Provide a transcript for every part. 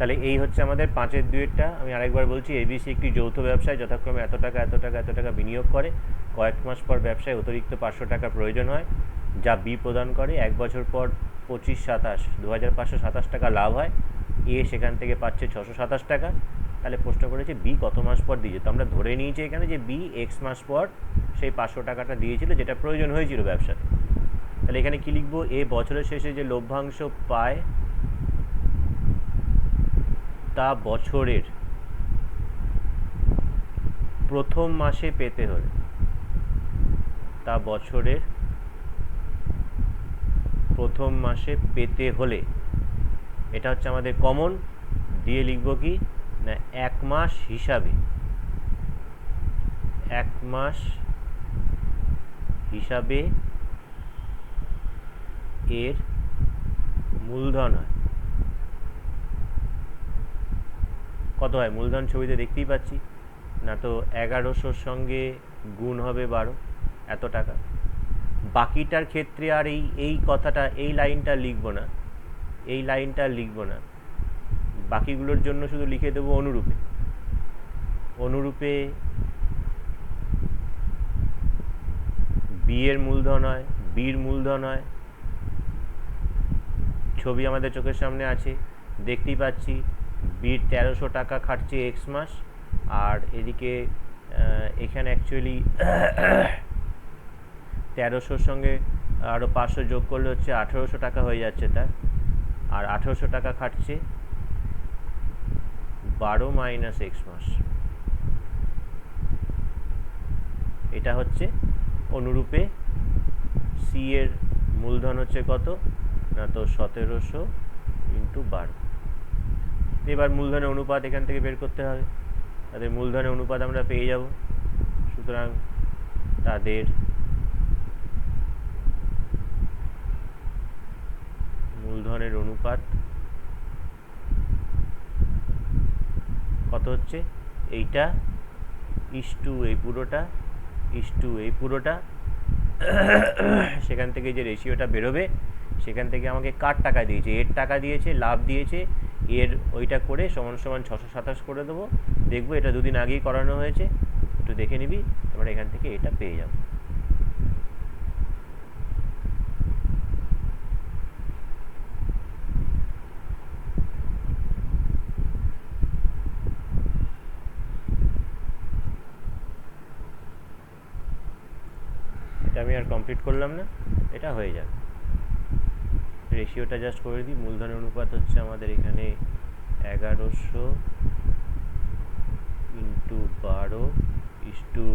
তাহলে এই হচ্ছে আমাদের 5-এর 2-এরটা। আমি আরেকবার বলছি, এবিসি একটি যৌথ ব্যবসায় যথাক্রমে এত টাকা এত টাকা এত টাকা বিনিয়োগ করে। কয়েক মাস পর ব্যবসায় অতিরিক্ত 500 টাকা প্রয়োজন হয়, যা বি প্রদান করে। 1 বছর পর 25/27 2527 টাকা লাভ হয়। এ সেখান থেকে পাচ্ছে 627 টাকা। তাহলে প্রশ্ন করেছে বি কত মাস পর দিয়েছে। তো আমরা ধরে নিয়েছি এখানে যে বি এক্স মাস পর সেই 500 টাকাটা দিয়েছিল, যেটা প্রয়োজন হয়েছিল ব্যবসাতে। তাহলে এখানে কী লিখবো, এ বছরের শেষে যে লভ্যাংশ পায় তা বছরের প্রথম মাসে পেতে হলে, তা বছরের প্রথম মাসে পেতে হলে, এটা হচ্ছে আমাদের কমন। দিয়ে লিখব কি না, 1 মাস হিসাবে, 1 মাস হিসাবে এর মূলধন হয়। কত হয় মূলধন, ছবিতে দেখতেই পাচ্ছি না। তো 1100-র সঙ্গে গুণ হবে 12, এত টাকা। বাকিটার ক্ষেত্রে আর এই কথাটা, এই লাইনটা লিখব না, এই লাইনটা লিখব না। বাকিগুলোর জন্য শুধু লিখে দেবো অনুরূপে। অনুরূপে বি এর মূলধন হয়, বির মূলধন হয়। ছবি আমাদের চোখের সামনে আছে, দেখতেই পাচ্ছি বির 1300 টাকা খাটছে এক্স মাস, আর এদিকে এখানে অ্যাকচুয়ালি 1300-র সঙ্গে আরও 500 যোগ করলে হচ্ছে 1800 টাকা হয়ে যাচ্ছে তার। আর 1800 টাকা খাটছে 12 মাইনাস এক্স মাস। এটা হচ্ছে অনুরূপে সি এর মূলধন হচ্ছে কত না, তো 1700 ইন্টু 12। এবার মূলধনের অনুপাত এখান থেকে বের করতে হবে। তাদের মূলধনের অনুপাত আমরা পেয়ে যাব। সুতরাং তাদের মূলধনের অনুপাত কত হচ্ছে, এইটা ইস্টু এই পুরোটা, ইস্টু এই পুরোটা। সেখান থেকে যে রেশিওটা বেরোবে, সেখান থেকে আমাকে কার টাকা দিয়েছে, এর টাকা দিয়েছে, লাভ দিয়েছে, এর ওইটা করে সমান সমান 627 করে দেবো। দেখবো এটা দুদিন আগেই করানো হয়েছে, একটু দেখে নিবি, তোমরা এখান থেকে এটা পেয়ে যাবো। এটা আমি আর কমপ্লিট করলাম না, এটা হয়ে যাবে। রেশিওটা জাস্ট করে দিই। মূলধনের অনুপাত হচ্ছে আমাদের এখানে 1100 into 12 is to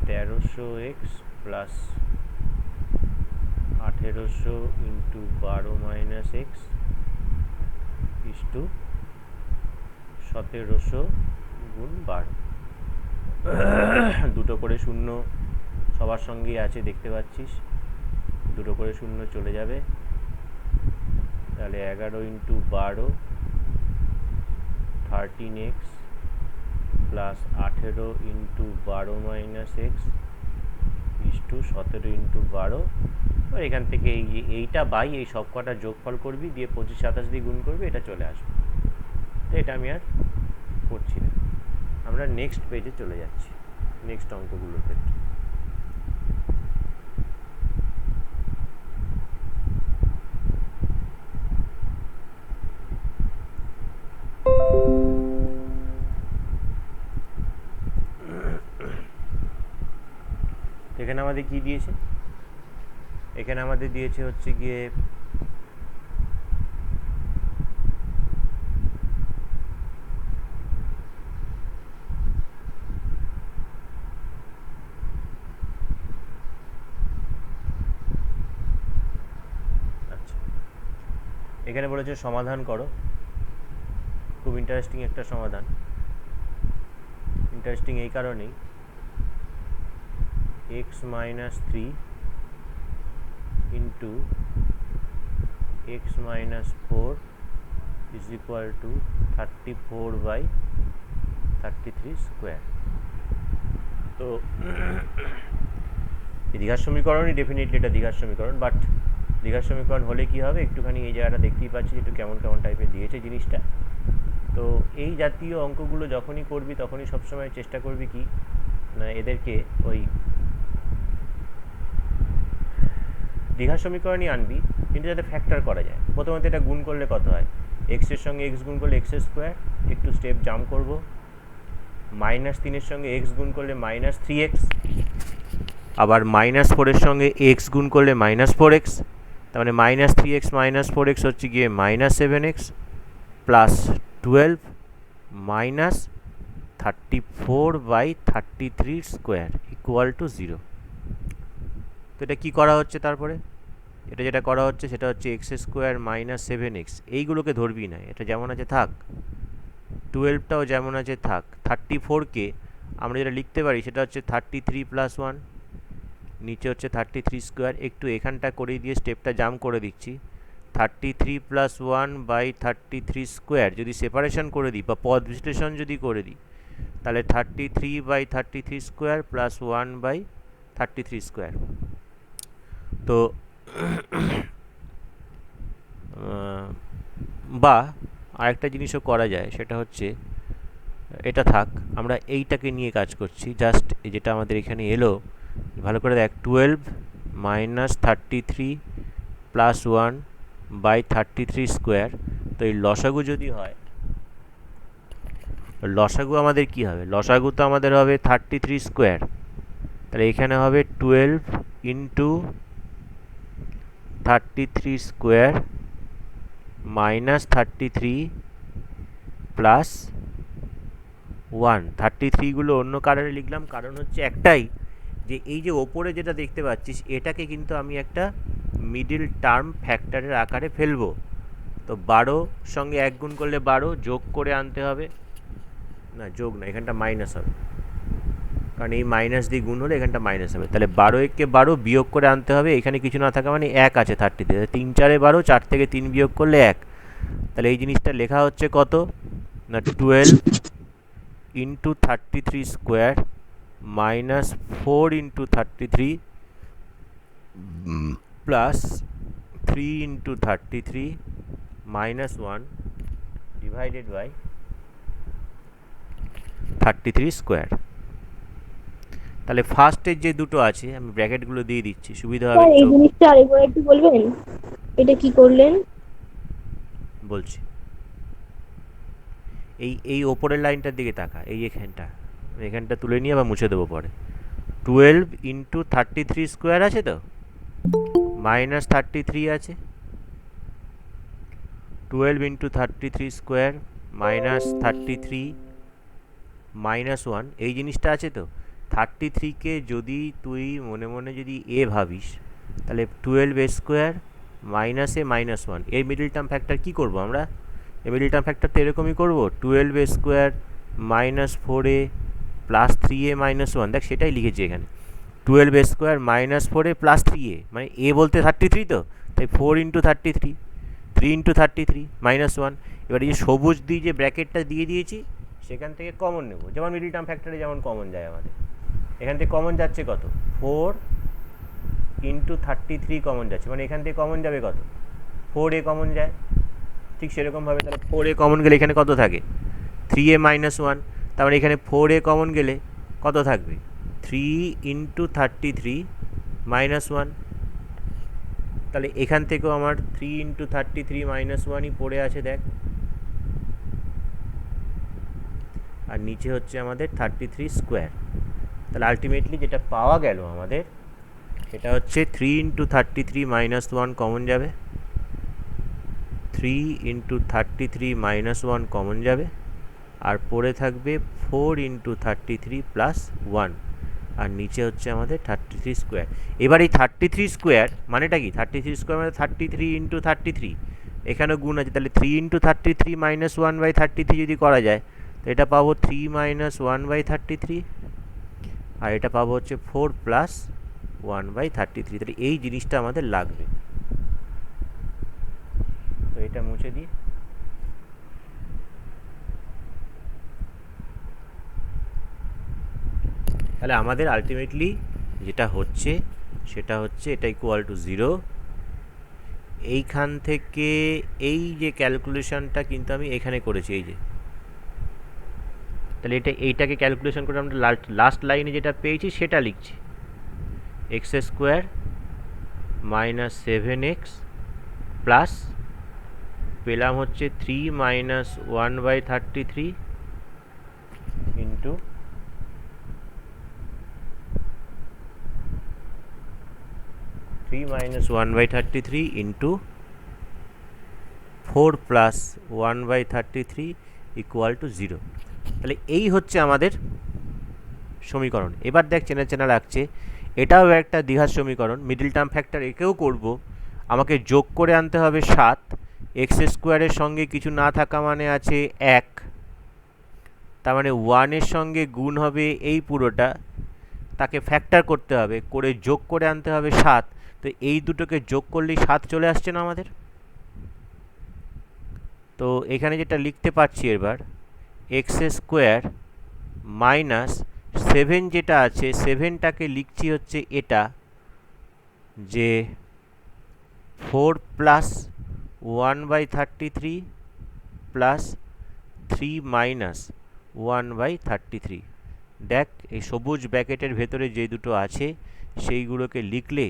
1300x plus 1800 into 12 minus x is to 1700 গুণ 12। দুটো করে শূন্য সবার সঙ্গেই আছে, দেখতে পাচ্ছিস, দুটো করে শূন্য চলে যাবে। তাহলে 11 into 12 13x plus 18 into 12 minus x is to 17 into 12। আর এখান থেকে এইটা বাই এই সব কটা যোগফল করবি, দিয়ে 25-27 দিয়ে গুণ করবি, এটা চলে আসবে। তো এটা আমি আর করছি না, আমরা নেক্সট পেজে চলে যাচ্ছি, নেক্সট অঙ্কগুলোর ক্ষেত্রে। এখানে আমাদের কি দিয়েছে, এখানে আমাদের দিয়েছে হচ্ছে গিয়ে এখানে বলেছে সমাধান করো। খুব ইন্টারেস্টিং একটা সমাধান। ইন্টারেস্টিং এই কারণেই, x minus 3 into x minus 4 is equal two 34/33 square. তো দ্বিঘাত সমীকরণই, ডেফিনেটলি এটা দ্বিঘাত সমীকরণ, বাট দ্বিঘাত সমীকরণ হলে কি হবে, একটুখানি এই জায়গাটা দেখতেই পাচ্ছি একটু কেমন কেমন টাইপের দিয়েছে জিনিসটা। তো এই জাতীয় অঙ্কগুলো যখনই করবি তখনই সবসময় চেষ্টা করবি কি না এদেরকে ওই দ্বিঘাত সমীকরণই আনবি, কিন্তু যাতে ফ্যাক্টর করা যায়। প্রথমত এটা গুণ করলে কত হয়, এক্সের সঙ্গে এক্স গুণ করলে এক্স স্কোয়ার, একটু স্টেপ জাম্প করব, -3-এর সঙ্গে এক্স গুণ করলে -3x, আবার -4-এর সঙ্গে এক্স গুণ করলে -4x, তার মানে -3x -4x হচ্ছে গিয়ে -7x plus 12 -34/33 square equal to 0। তো এটা কী করা হচ্ছে, তারপরে এটা যেটা করা হচ্ছে সেটা হচ্ছে এক্স স্কোয়ার -7x, এইগুলোকে ধরবি না, এটা যেমন আছে থাক, 12টাও যেমন আছে থাক। 34কে আমরা যেটা লিখতে পারি সেটা হচ্ছে 33 + 1, নিচে হচ্ছে 33 স্কোয়ার। একটু এখানটা করে দিয়ে স্টেপটা জাম্প করে দিচ্ছি, 33 + 1/33 স্কোয়ার যদি সেপারেশন করে দিই বা পদ বিশ্লেষণ যদি করে দিই, তাহলে 33/33 স্কোয়ার প্লাস 1/33 স্কোয়ার। তো বা আরেকটা জিনিসও করা যায়, সেটা হচ্ছে এটা থাক, আমরা এইটাকে নিয়ে কাজ করছি, জাস্ট যেটা আমাদের এখানে এলো ভালো করে দেখ, 12 - 33 + 1/33 স্কোয়ার। তো এই লসাগু যদি হয়, লসাগু আমাদের কি হবে, লসাগু তো আমাদের হবে 33 স্কোয়ার, তাহলে এখানে হবে 12 × 33 স্কোয়ার -33 প্লাস 1। 33গুলো অন্য কারণে লিখলাম, কারণ হচ্ছে একটাই, যে এই যে ওপরে যেটা দেখতে পাচ্ছিস এটাকে কিন্তু আমি একটা মিডিল টার্ম ফ্যাক্টরের আকারে ফেলবো। তো 12 সঙ্গে 1 গুণ করলে 12, যোগ করে আনতে হবে, না যোগ না, এখানটা মাইনাস হবে, কারণ এই মাইনাস দিয়ে গুণ হলে এখানটা মাইনাস হবে। তাহলে 12 × 12 বিয়োগ করে আনতে হবে, এখানে কিছু না থাকা মানে 1 আছে 30তে, 3 × 4 = 12, 4 থেকে 3 বিয়োগ করলে 1। তাহলে এই জিনিসটা লেখা হচ্ছে কত না 12 × 33 square -4 × 33 plus 3 × 33 -1 divided by 33 square. তাহলে ফার্স্টের যে দুটো আছে আমি ব্র্যাকেটগুলো দিয়ে দিচ্ছি, সুবিধা হবে। এই জিনিসটা আরেকবার একটু বলবেন, এটা কি করলেন? বলছি, এই ওপরের লাইনটার দিকে তাকা, এই এখানটা তুলে নিয়ে আবার মুছে দেবো পরে। 12 × 33 স্কোয়ার আছে, তো -33 আছে, 12 × 33 স্কোয়ার -33 -1, এই জিনিসটা আছে। তো 33কে যদি তুই মনে মনে যদি এ ভাবিস, তাহলে 12a স্কোয়ার -a -1, এই মিডল টার্ম ফ্যাক্টর কী করবো আমরা, এই মিডল টার্ম ফ্যাক্টর তো এরকমই করবো, 12a square -4a plus 3a -1, দেখ সেটাই লিখেছি এখানে, 12a square -4a plus 3a, মানে এ বলতে 33, তো তাই 4 × 33, 3 × 33 -1। এবার এই যে সবুজ দিয়ে যে ব্র্যাকেটটা দিয়ে দিয়েছি সেখান থেকে কমন নেব, যেমন মিডল টার্ম ফ্যাক্টরে যেমন কমন যায় আমাদের, এখান থেকে কমন যাচ্ছে কত, 4 × 33 কমন যাচ্ছে, মানে এখান থেকে কমন যাবে কত, 4a কমন যায়। ঠিক সেরকমভাবে তাহলে 4a কমন গেলে এখানে কত থাকে, 3a -1, তার মানে এখানে 4a কমন গেলে কত থাকবে, 3 × 33 -1। তাহলে এখান থেকেও আমার 3 × 33 -1ই পড়ে আছে দেখ, আর নিচে হচ্ছে আমাদের 33 স্কোয়ার। তাহলে আলটিমেটলি যেটা পাওয়া গেল আমাদের সেটা হচ্ছে 3 × 33 -1 কমন যাবে, 3 × 33 -1 কমন যাবে, আর পড়ে থাকবে 4 × 33 প্লাস 1, আর নিচে হচ্ছে আমাদের 33 স্কোয়ার। এবার এই 33 স্কোয়ার মানেটা কি, 33 স্কোয়ার মানে 33 × 33, এখানেও গুণ আছে, তাহলে 3 × 33 -1/33 যদি করা যায়, তো এটা পাবো 3 - 1/33, আর এটা পাবো হচ্ছে 4 + 1/33। তাহলে এই জিনিসটা আমাদের লাগবে, তো এটা মুছে দিই। তাহলে আমাদের আলটিমেটলি যেটা হচ্ছে সেটা হচ্ছে এটা ইকুয়াল টু 0, এইখান থেকে এই যে ক্যালকুলেশনটা কিন্তু আমি এখানে করেছি, এই যে, তাহলে এইটাকে ক্যালকুলেশন করে আমরা লাস্ট লাইনে যেটা পেয়েছি সেটা লিখছি, x square minus 7x plus পেলাম হচ্ছে 3 minus 1/33 into 3 minus 1/33 into 4 plus 1/33 equal to 0। তাহলে এই হচ্ছে আমাদের সমীকরণ। এবার দেখ চেনা চেনা লাগছে, এটাও একটা দ্বিঘাত সমীকরণ, মিডল টার্ম ফ্যাক্টর একেও করব, আমাকে যোগ করে আনতে হবে 7, এক্স স্কোয়ারের সঙ্গে কিছু না থাকা মানে আছে 1, তার মানে 1-এর সঙ্গে গুণ হবে এই পুরোটা, তাকে ফ্যাক্টর করতে হবে, করে যোগ করে আনতে হবে 7। তো এই দুটোকে যোগ করলেই 7 চলে আসছে না আমাদের। তো এখানে যেটা লিখতে পারছি এবার, এক্স স্কোয়ার মাইনাস 7 যেটা আছে, 7টাকে লিখছি হচ্ছে এটা, যে 4 প্লাস 1/33 প্লাস 3 মাইনাস 1/33। দেখ এই সবুজ ব্র্যাকেটের ভেতরে যে দুটো আছে সেইগুলোকে লিখলে,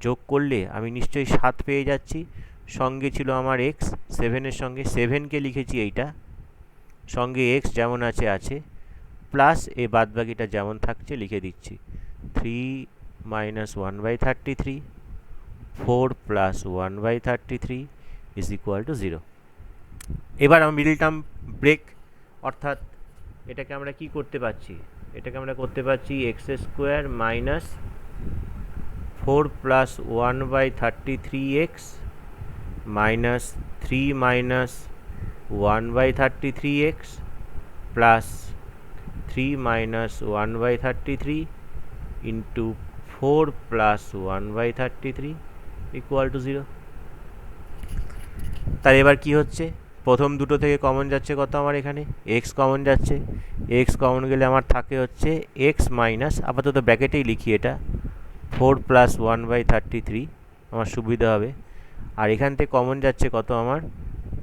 যোগ করলে আমি নিশ্চয়ই 7 পেয়ে যাচ্ছি। সঙ্গে ছিল আমার এক্স, 7-এর সঙ্গে 7কে লিখেছি এইটা, সঙ্গে এক্স যেমন আছে আছে, প্লাস এ বাদবাকিটা যেমন থাকছে লিখে দিচ্ছি, 3 minus 1/33, 4 plus 1/33 is equal two 0। এবার আমার মিডল টার্ম ব্রেক, অর্থাৎ এটাকে আমরা কি করতে পারছি, এটাকে আমরা করতে পারছি x square minus 4 plus 1/33x minus 3 minus 1/33x plus 3 minus 1/33 into 4 plus 1/33 equal to 0। তাহলে এবার কি হচ্ছে, প্রথম দুটো থেকে কমন যাচ্ছে কত, আমার এখানে এক্স কমন যাচ্ছে, এক্স কমন গেলে আমার থাকে হচ্ছে এক্স মাইনাস, আপাতত ব্র্যাকেটেই লিখি এটা, 4 প্লাস 1/33 আমার সুবিধা হবে। আর এখান থেকে কমন যাচ্ছে কত আমার,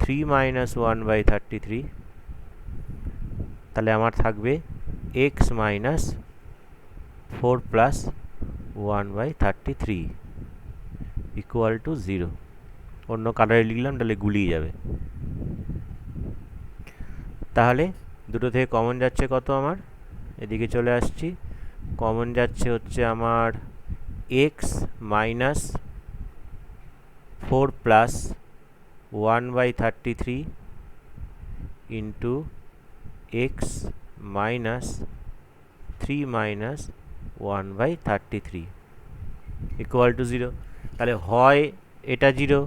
3 মাইনাস 1/33, তাহলে আমার থাকবে x minus 4 plus 1/33 equal to 0। অন্য কালারে লিখলাম তাহলে গুলিয়ে যাবে। তাহলে দুটো থেকে কমন যাচ্ছে কত আমার, এদিকে চলে আসছি, কমন যাচ্ছে হচ্ছে আমার x minus 4 plus 1/33 into x minus 3 minus 1/33 equal to 0। তাহলে হয় এটা 0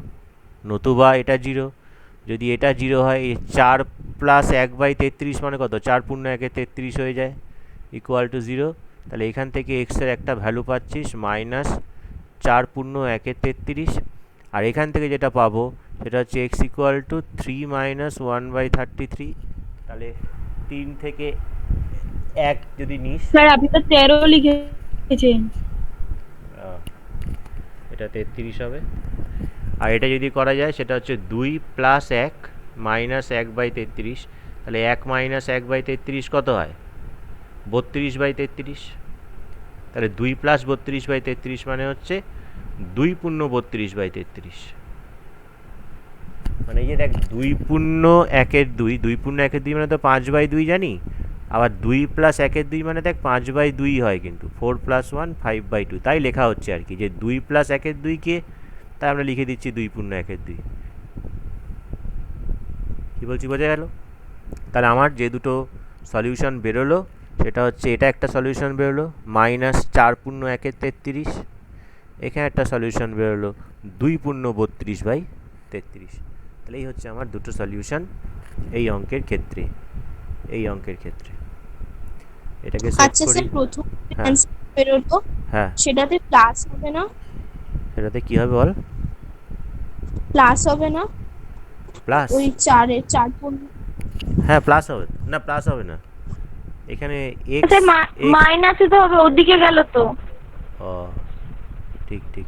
নতুবা এটা 0। যদি এটা 0 হয়, 4 প্লাস 1/33 মানে কত, 4 পূর্ণ 1 33 হয়ে যায়, ইকুয়াল টু 0। তাহলে এখান থেকে এক্সের একটা ভ্যালু পাচ্ছিস মাইনাস 4 পূর্ণ 1 33, আর এখান থেকে যেটা পাবো সেটা হচ্ছে এক্স ইকুয়াল টু 3 মাইনাস 1/33। তাহলে 3 থেকে 1 যদি নিস, স্যার আপনি তো 13 লিখেছেন। এটা 33 হবে। আর এটা যদি করা যায় সেটা হচ্ছে 2 প্লাস 1 মাইনাস 1/33, তাহলে 1 মাইনাস 1/33 কত হয়, 32/33। তাহলে 2 প্লাস 32/33 মানে হচ্ছে 2 পূর্ণ 32/33। মানে এই যে দেখ, 2 পূর্ণ 1-এর 2, 2 পূর্ণ 1-এর 2 মানে তো 5/2 জানি, আবার 2 প্লাস 1-এর 2 মানে দেখ 5/2 হয়, কিন্তু 4 প্লাস 1 5/2, তাই লেখা হচ্ছে আর কি, যে 2 প্লাস 1-এর 2কে, তাই আমরা লিখে দিচ্ছি 2 পূর্ণ 1-এর 2। কী বলছি বোঝা গেল? তাহলে আমার যে দুটো সলিউশন বেরোলো সেটা হচ্ছে, এটা একটা সলিউশন বেরোলো মাইনাস 4 পূর্ণ 1-এর 33, এখানে একটা সলিউশন বেরোলো 2 পূর্ণ 32/33। তাহলে এই হচ্ছে আমার দুটো সলিউশন এই অঙ্কের ক্ষেত্রে, এই অঙ্কের ক্ষেত্রে। এটাকে সেট আচ্ছা করি। স্যার, প্রথম হ্যাঁ অ্যান্সার বেরোলো হ্যাঁ, সেটাতে প্লাস হবে না? সেটাতে কি হবে বল? প্লাস হবে না? প্লাস? ওই 4-এর 4 পূর্ণ। হ্যাঁ প্লাস হবে না, প্লাস হবে না, এখানে এক্স স্যার এক্স মাইনাসে তো হবে, ওদিকে গেল তো। ও ঠিক ঠিক,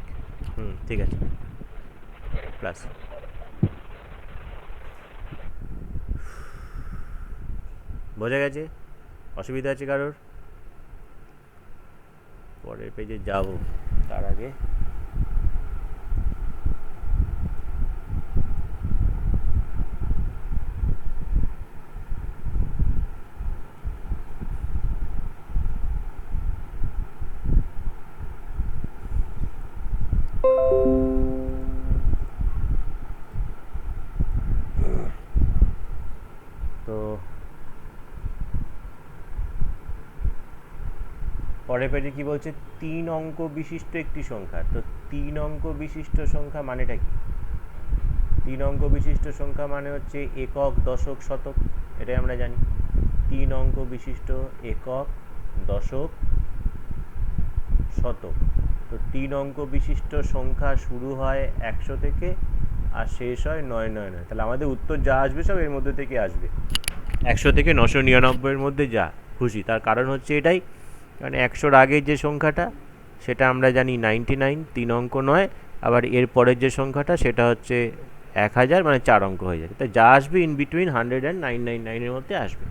ঠিক আছে। প্লাস। বোঝা গেছে? অসুবিধা আছে কারোর? পরের পেজে যাব তার আগে তো পরের পেজে কি বলছে, 3 অঙ্ক বিশিষ্ট একটি সংখ্যা। তো 3 অঙ্ক বিশিষ্ট সংখ্যা মানেটা কি? 3 অঙ্ক বিশিষ্ট সংখ্যা মানে হচ্ছে একক, দশক, শতক, এটাই আমরা জানি। 3 অঙ্ক বিশিষ্ট একক, দশক, শতক। তো 3 অঙ্ক বিশিষ্ট সংখ্যা শুরু হয় 100 থেকে আর শেষ হয় 999। তাহলে আমাদের উত্তর যা আসবে সব এর মধ্যে থেকে আসবে, 100 থেকে 999 এর মধ্যে যা খুশি। তার কারণ হচ্ছে এটাই, কারণ 100-র আগের যে সংখ্যাটা সেটা আমরা জানি 99, 3 অঙ্ক নয়। আবার এর পরের যে সংখ্যাটা সেটা হচ্ছে 1000, মানে 4 অঙ্ক হয়ে যাবে। তাই যা আসবে ইন বিটুইন 100 and 999 এর মধ্যে আসবে।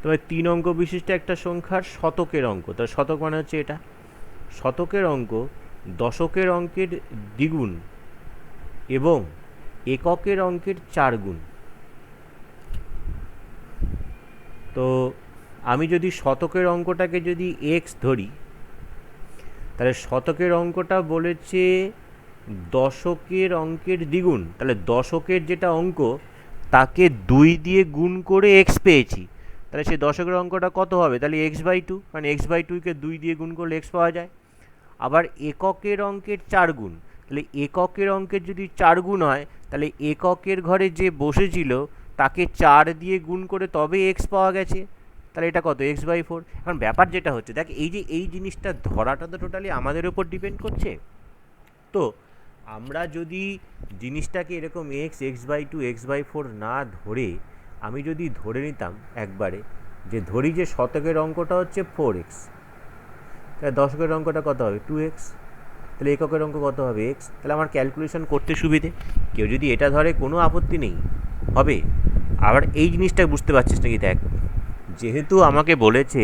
তবে 3 অঙ্ক বিশিষ্ট একটা সংখ্যার শতকের অঙ্ক, তার শতক মানে হচ্ছে এটা। শতকের অঙ্ক দশকের অঙ্কের দ্বিগুণ এবং এককের অঙ্কের 4 গুণ। তো আমি যদি শতকের অঙ্কটাকে যদি এক্স ধরি, তাহলে শতকের অঙ্কটা বলেছে দশকের অঙ্কের দ্বিগুণ। তাহলে দশকের যেটা অঙ্ক তাকে 2 দিয়ে গুণ করে এক্স পেয়েছি, তাহলে সেই দশকের অঙ্কটা কত হবে? তাহলে x/2, কারণ x/2-কে 2 দিয়ে গুণ করলে এক্স পাওয়া যায়। আবার এককের অঙ্কের 4 গুণ, তাহলে এককের অঙ্কের যদি 4 গুণ হয় তাহলে এককের ঘরে যে বসেছিল তাকে 4 দিয়ে গুণ করে তবে এক্স পাওয়া গেছে। তাহলে এটা কত? x/4। এখন ব্যাপার যেটা হচ্ছে, দেখ এই যে এই জিনিসটা ধরাটা তো টোটালি আমাদের উপর ডিপেন্ড করছে। তো আমরা যদি জিনিসটাকে এরকম x/2, x/4 না ধরে আমি যদি ধরে নিতাম একবারে যে ধরি যে শতকের অঙ্কটা হচ্ছে 4x, তাহলে দশকের অঙ্কটা কত হবে? 2x। তাহলে এককের অঙ্ক কত হবে? x। তাহলে আমার ক্যালকুলেশন করতে সুবিধে। কেউ যদি এটা ধরে কোনো আপত্তি নেই, হবে। আবার এই জিনিসটা বুঝতে পারছিস নাকি? দেখ, যেহেতু আমাকে বলেছে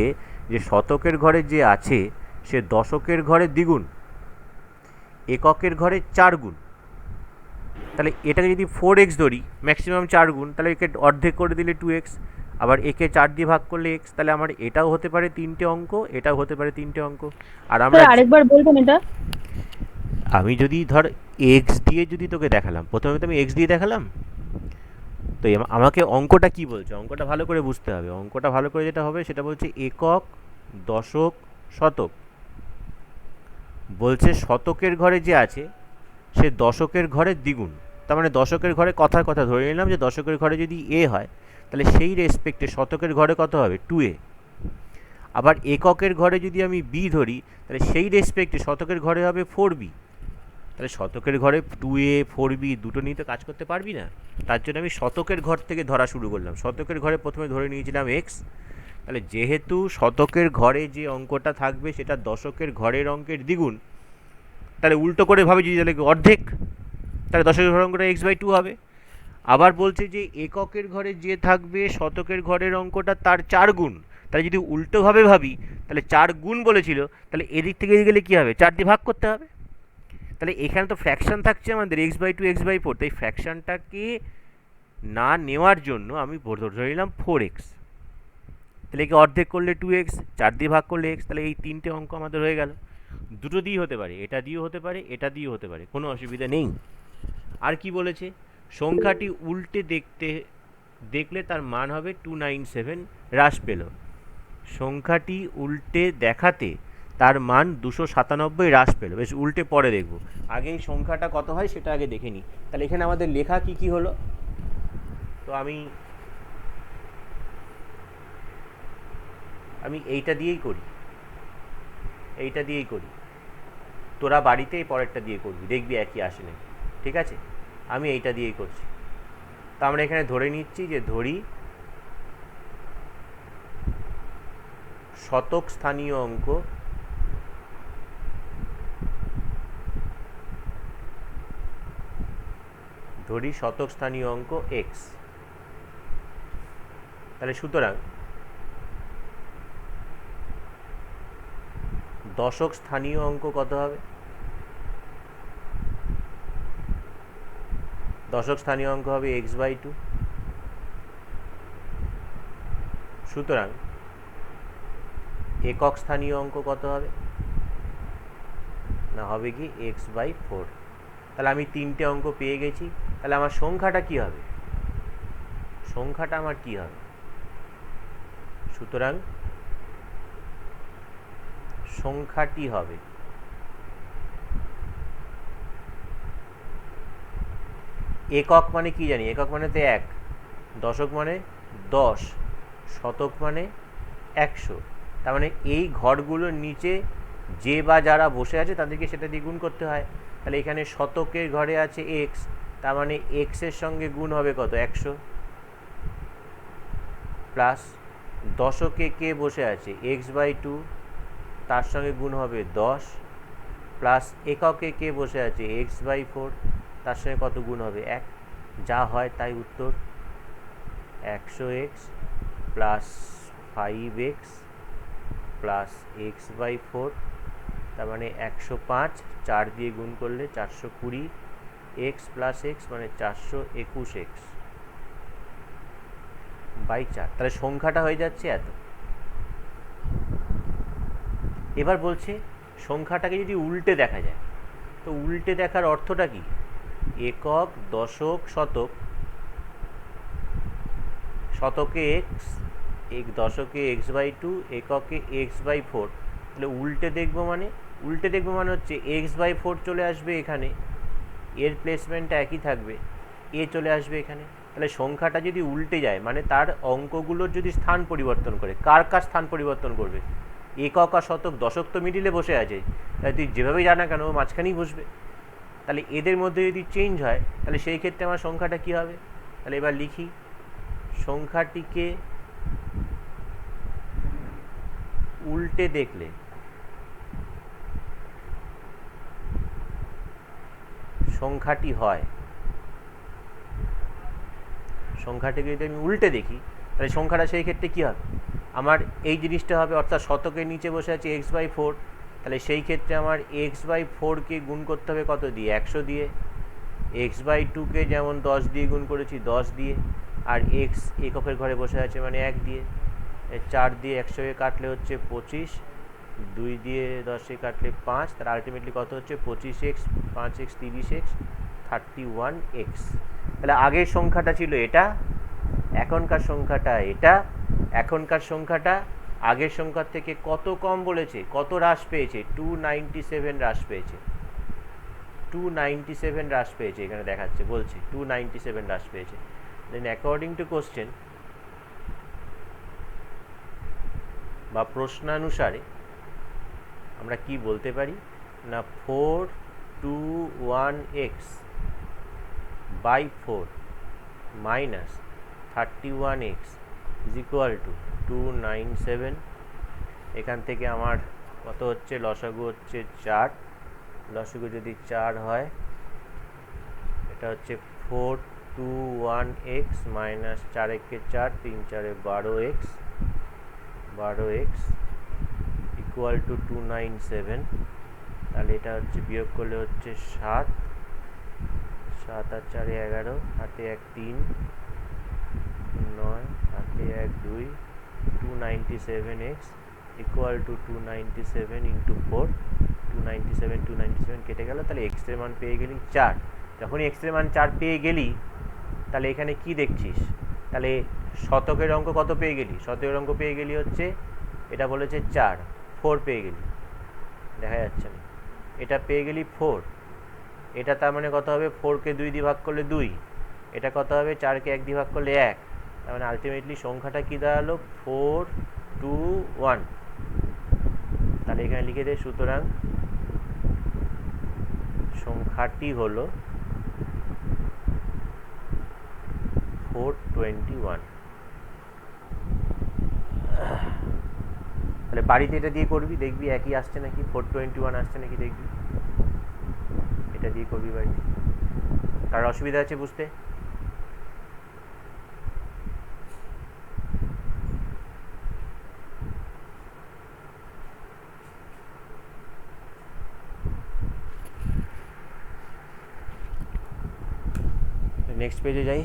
যে শতকের ঘরে যে আছে সে দশকের ঘরে দ্বিগুণ, এককের ঘরে 4 গুণ, তাহলে এটাকে যদি 4x ধরি, ম্যাক্সিমাম 4 গুণ, তাহলে একে অর্ধেক করে দিলে 2x, আবার একে 4 দিয়ে ভাগ করলে x। তাহলে আমার এটাও হতে পারে 3টে অঙ্ক, এটাও হতে পারে 3টে অঙ্ক। আর আমরা আরেকবার বলবেন এটা? আমি যদি ধর x দিয়ে যদি তোকে দেখালাম, প্রথমে তো আমি x দিয়ে দেখালাম, তো আমাকে অঙ্কটা কি বলছে, অঙ্কটা ভালো করে বুঝতে হবে। অঙ্কটা ভালো করে যেটা হবে সেটা বলছে একক, দশক, শতক। বলছে শতকের ঘরে যে আছে সে দশকের ঘরের দ্বিগুণ। তার মানে দশকের ঘরে কথার কথা ধরে নিলাম যে দশকের ঘরে যদি এ হয় তাহলে সেই রেসপেক্টে শতকের ঘরে কত হবে? 2a। আবার এককের ঘরে যদি আমি বি ধরি তাহলে সেই রেসপেক্টে শতকের ঘরে হবে 4b। তাহলে শতকের ঘরে 2a 4b দুটো নিয়ে তো কাজ করতে পারবি না। তার জন্য আমি শতকের ঘর থেকে ধরা শুরু করলাম। শতকের ঘরে প্রথমে ধরে নিয়েছিলাম x। তাহলে যেহেতু শতকের ঘরে যে অঙ্কটা থাকবে সেটা দশকের ঘরের অঙ্কের দ্বিগুণ, তাহলে উল্টো করে ভাবে যদি তাহলে অর্ধেক, তাহলে দশকের ঘরের অঙ্কটা x/2 হবে। আবার বলছে যে এককের ঘরে যে থাকবে শতকের ঘরের অঙ্কটা তার 4 গুণ, তাহলে যদি উল্টোভাবে ভাবি তাহলে 4 গুণ বলেছিল, তাহলে এদিক থেকে গেলে কী হবে? 4 দিয়ে ভাগ করতে হবে। তাহলে এখানে তো ফ্র্যাকশন থাকছে আমাদের x/2, x/4। তাই ফ্র্যাকশনটাকে না নেওয়ার জন্য আমি ধরে নিলাম 4x। তাহলে একে অর্ধেক করলে 2x, 4 দিয়ে ভাগ করলে x। তাহলে এই 3টে অঙ্ক আমাদের হয়ে গেল। দুটো দিয়েই হতে পারে, এটা দিয়েও হতে পারে, এটা দিয়েও হতে পারে, কোনো অসুবিধা নেই। আর কি বলেছে? সংখ্যাটি উল্টে দেখলে তার মান হবে 297 হ্রাস পেল। সংখ্যাটি উল্টে দেখাতে তার মান 297 হ্রাস পেল। বেশ, উল্টে পরে দেখব, আগে এই সংখ্যাটা কত হয় সেটা আগে দেখে নিই। তাহলে এখানে আমাদের লেখা কি কি হলো? তো আমি এইটা দিয়েই করি, এইটা দিয়েই করি। তোরা বাড়িতে এই পরেরটা দিয়ে করবি, দেখবি একই আসে না। ঠিক আছে, আমি এইটা দিয়েই করছি। তো আমরা এখানে ধরে নিচ্ছি যে ধরি শতক স্থানীয় অঙ্ক ধরি শতক স্থানীয় অঙ্ক এক্স। তাহলে সুতরাং দশক স্থানীয় অঙ্ক কত হবে? দশক স্থানীয় অঙ্ক হবে x/2। সুতরাং একক স্থানীয় অঙ্ক কত হবে? না হবে কি x/4। তাহলে আমি তিনটে অঙ্ক পেয়ে গেছি। তাহলে আমার সংখ্যাটা কি হবে? সংখ্যাটা আমার কি হবে? সুতরাং সংখ্যাটি হবে একক মানে কি জানি? একক মানে তো 1, দশক মানে 10, শতক মানে 100। তার মানে এই ঘরগুলোর নিচে যে বা যারা বসে আছে তাদেরকে সেটা দিয়ে গুণ করতে হয়। তাহলে এখানে শতকের ঘরে আছে এক্স, তার মানে এক্সের সঙ্গে গুণ হবে কত? 100। প্লাস দশকে কে বসে আছে? x/2, তার সঙ্গে গুণ হবে 10, প্লাস এককে কে বসে আছে? x/4, তার সঙ্গে কত গুণ হবে? 1। যা হয় তাই উত্তর। 100x plus 5x plus x/4, তার মানে 105, 4 দিয়ে গুণ করলে 420, x প্লাস x মানে 421x বাই 4। তাহলে সংখ্যাটা হয়ে যাচ্ছে এত। এবার বলছে সংখ্যাটাকে যদি উল্টে দেখা যায়, তো উল্টে দেখার অর্থটা কি? একক, দশক, শতক, শতকে এক্স, দশকে x/2, এককে x/4। তাহলে উল্টে দেখবো মানে হচ্ছে x/4 চলে আসবে এখানে, এর প্লেসমেন্টটা একই থাকবে, এ চলে আসবে এখানে। তাহলে সংখ্যাটা যদি উল্টে যায় মানে তার অঙ্কগুলোর যদি স্থান পরিবর্তন করে, কার স্থান পরিবর্তন করবে? একক আর শতক, দশক তো মিডিলে বসে আছে, তাহলে তুই যেভাবেই জানা কেন মাঝখানেই বসবে। তাহলে এদের মধ্যে যদি চেঞ্জ হয় তাহলে সেই ক্ষেত্রে আমার সংখ্যাটা কি হবে? তাহলে এবার লিখি, সংখ্যাটিকে উল্টে দেখলে সংখ্যাটি হয়। সংখ্যাটিকে যদি আমি উল্টে দেখি তাহলে সংখ্যাটা সেই ক্ষেত্রে কী হবে? আমার এই জিনিসটা হবে, অর্থাৎ শতকের নিচে বসে আছে x/4। তাহলে সেই ক্ষেত্রে আমার x/4কে গুণ করতে হবে কত দিয়ে? 100 দিয়ে। x/2কে যেমন 10 দিয়ে গুণ করেছি 10 দিয়ে, আর x এককের ঘরে বসে আছে মানে 1 দিয়ে। 4 দিয়ে 100-কে কাটলে হচ্ছে 25, 2 দিয়ে 10-এ কাটলে 5, তার আলটিমেটলি কত হচ্ছে? 25x, 5x 30x, 31x। তাহলে আগের সংখ্যাটা ছিল এটা, এখনকার সংখ্যাটা এটা। এখনকার সংখ্যাটা আগের সংখ্যার থেকে কত কম বলেছে? কত হ্রাস পেয়েছে? 297 হ্রাস পেয়েছে। 297 হ্রাস পেয়েছে, এখানে দেখাচ্ছে, বলছে 297 হ্রাস পেয়েছে। দেন অ্যাকর্ডিং টু কোশ্চেন বা প্রশ্নানুসারে আমরা কি বলতে পারি? না 421x by 4 minus 31x is equal to 297। এখান থেকে আমার কত হচ্ছে? লসাগু হচ্ছে 4। লসাগু যদি 4 হয়, এটা হচ্ছে 421x মাইনাস 4 একে 4, 3 4-এ 12x, 12x ইকুয়াল টু 297। তাহলে এটা হচ্ছে বিয়োগ করলে হচ্ছে 7, 7 আর 4-এ 11, হাতে 1 3, 9, হাতে 1 2, 297x ইকুয়াল টু 297 ইন্টু 4, 297 কেটে গেল। তাহলে এক্স এর মান পেয়ে গেলি 4। যখনই এক্স এর মান 4 পেয়ে গেলি তাহলে এখানে কি দেখছিস? তাহলে শতকের অঙ্ক কত পেয়ে গেলি? শতকের অঙ্ক পেয়ে গেলি হচ্ছে, এটা বলেছে 4, 4 পেয়ে গেলি, দেখা যাচ্ছে না, এটা পেয়ে গেলি 4। এটা তার মানে কত হবে? 4কে 2 দিয়ে ভাগ করলে 2, এটা কত হবে? 4কে 1 দিয়ে ভাগ করলে 1। তার মানে আলটিমেটলি সংখ্যাটা কি দাঁড়ালো? 421। তাহলে এখানে লিখে দে, সুতরাং সংখ্যাটি হলো 421। তাহলে বাড়িতে এটা দিয়ে করবি, দেখবি একই আসছে নাকি, 421 আসছে নাকি দেখবি, এটা দিয়ে করবি বাড়িতে। কার অসুবিধা আছে বুঝতে? নেক্সট পেজে যাই।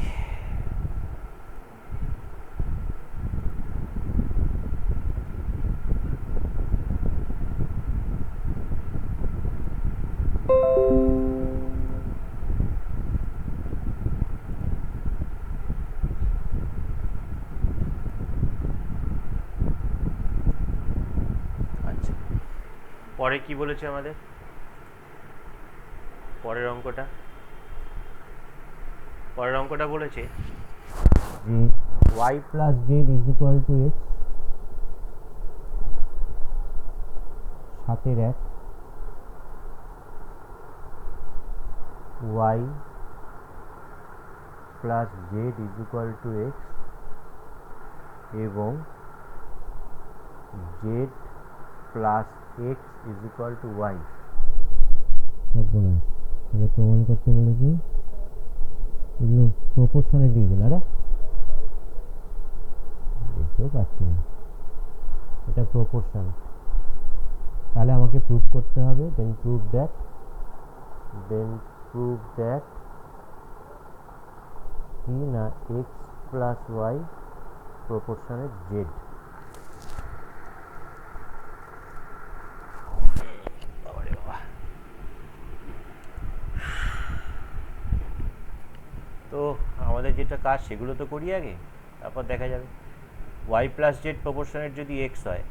আচ্ছা, পরে কি বলেছে আমাদের? পরের অঙ্কটা বলেছে যে y plus z is equal to x, সাতের এক, y plus z is equal to x এবং z plus x is equal to y. তাহলে প্রমাণ করতে বলেছি এগুলো প্রপোর্শনে দিয়েছে না রে, দেখতেও পাচ্ছি না, এটা প্রপোর্শন। তাহলে আমাকে প্রুভ করতে হবে, দেন প্রুভ দ্যাট কি না এক্স প্লাস ওয়াই প্রপোর্শনের জেড। তো আমাদের যেটা কাজ সেগুলো তো করি আগে, তারপর দেখা যাবে। ওয়াই প্লাস জেড প্রপোর্শনের যদি এক্স হয়,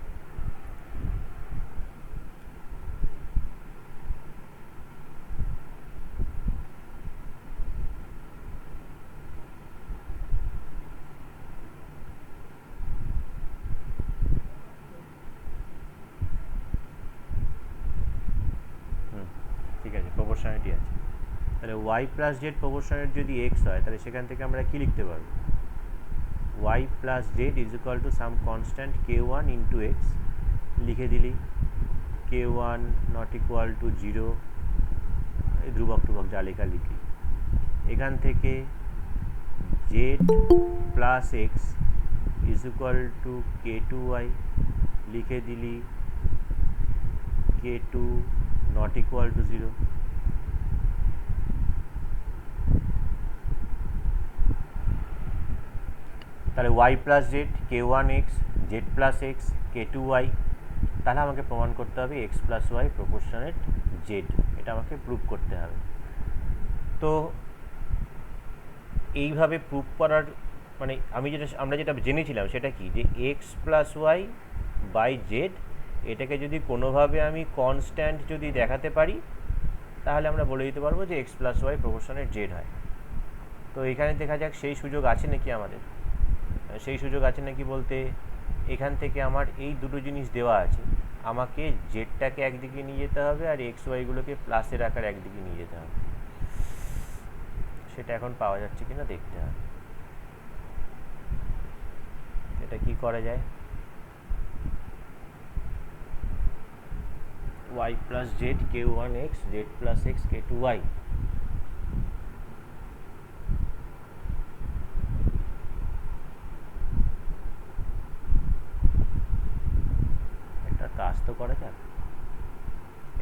ঠিক আছে, প্রপোর্শনালিটি আছে। তাহলে ওয়াই প্লাস জেড প্রপোর্শনের যদি এক্স হয়, তাহলে সেখান থেকে আমরা কি লিখতে পারবো? Y plus z is equal to some constant k one into x, লিখে দিলি k one not equal to zero, ধ্রুবক টুবক যা লেখা লিখলি। এখান থেকে z plus x is equal to k two y, লিখে দিলি k two not equal to zero. তাহলে y plus z k one x, z plus x k two y. তাহলে আমাকে প্রমাণ করতে হবে x plus y proportionate Z, এটা আমাকে প্রুভ করতে হবে। তো এইভাবে প্রুভ করার মানে আমরা যেটা জেনেছিলাম সেটা কি, যে x plus y by z, এটাকে যদি কোনোভাবে আমি কনস্ট্যান্ট যদি দেখাতে পারি, তাহলে আমরা বলে দিতে পারবো যে x plus y proportionate z হয়। তো এখানে দেখা যাক সেই সুযোগ আছে নাকি আমাদের। সেই সুযোগ আছে নাকি বলতে, এখান থেকে আমার এই দুটো জিনিস দেওয়া আছে, আমাকে জেডটাকে একদিকে নিয়ে যেতে হবে আর এক্স ওয়াইগুলোকে প্লাসের আকার একদিকে নিয়ে যেতে হবে। সেটা এখন পাওয়া যাচ্ছে কিনা দেখতে হবে। এটা কি করা যায়? y plus z k one x, z plus x k two y. একটা কাজ তো করা যাক,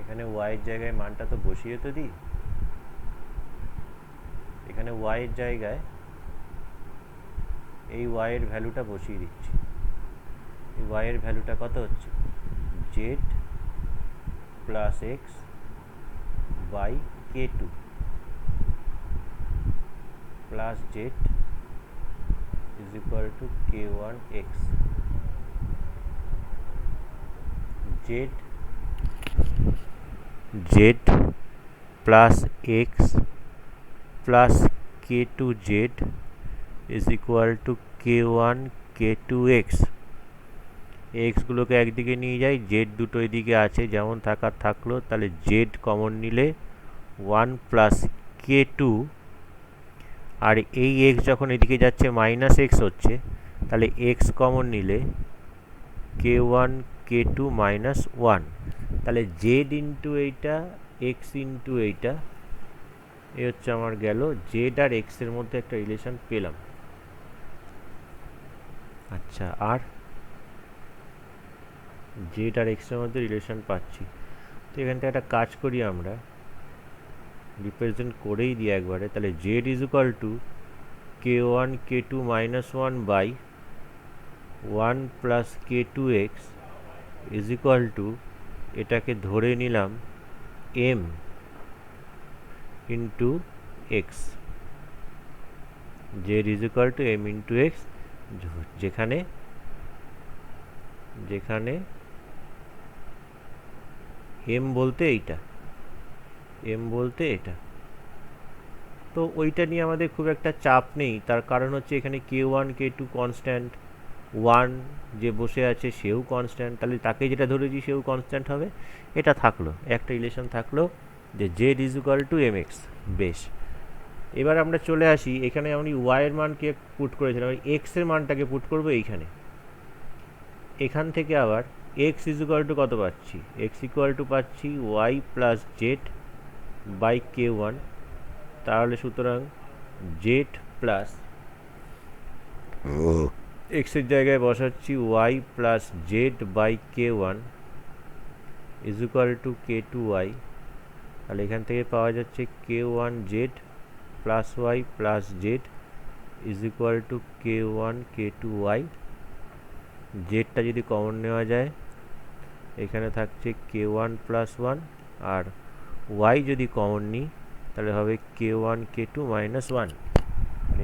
এখানে y এর জায়গায় মানটা তো বসিয়ে তো দিই। এখানে y এর জায়গায় এই y এর ভ্যালুটা বসিয়ে দিচ্ছি। এই y এর ভ্যালুটা কত হচ্ছে? Z plus x by k two plus z is equal to k one x. Z plus x plus k two z is equal to k one k two x. এক্সগুলোকে একদিকে নিয়ে যাই, জেড দুটো এদিকে আছে যেমন থাকার থাকলো, তাহলে জেড কমন নিলে ওয়ান প্লাস কে টু, আর এই এক্স যখন এদিকে যাচ্ছে মাইনাস এক্স হচ্ছে, তাহলে এক্স কমন নিলে কে one k two minus one. তাহলে জেড ইন্টু এইটা, এক্স ইন্টু এইটা এই হচ্ছে আমার গেল জেড আর এক্স এর মধ্যে একটা রিলেশন পেলাম। আচ্ছা, আর জেড আর এক্স এর মধ্যে রিলেশন পাচ্ছি। তো এখান থেকে একটা কাজ করি, আমরা রিপ্রেজেন্ট করেই দিই একবারে। তাহলে z is equal to k one k two minus one by one plus k two x is equal to, এটাকে ধরে নিলাম m into x. Z is equal to m into x, যেখানে যেখানে এম বলতে এইটা, এম বলতে এটা। তো ওইটা নিয়ে আমাদের খুব একটা চাপ নেই, তার কারণ হচ্ছে এখানে কে one k to constant, one যে বসে আছে সেও কনস্ট্যান্ট, তাহলে তাকে যেটা ধরেছি সেও কনস্ট্যান্ট হবে। এটা থাকলো, একটা রিলেশন থাকলো যে z is equal to m x. বেশ, এবার আমরা চলে আসি, এখানে আমি ওয়াইয়ের মানকে পুট করেছিলাম, এক্সের মানটাকে পুট করবো এইখানে। এখান থেকে আবার এক্স ইজ ইকুয়াল টু কত পাচ্ছি, এক্স ইকুয়াল টু পাচ্ছি y plus z by k one. তাহলে সুতরাং জেড প্লাস এক্সের জায়গায় বসাচ্ছি y plus z by k one is equal to k two y. তাহলে এখান থেকে পাওয়া যাচ্ছে k one z plus y plus z is equal to k one k two y. জেডটা যদি কমন নেওয়া যায়, এখানে থাকছে কে ওয়ান প্লাস ওয়ান, আর ওয়াই যদি কমন নিই তাহলে হবে k one k two minus one.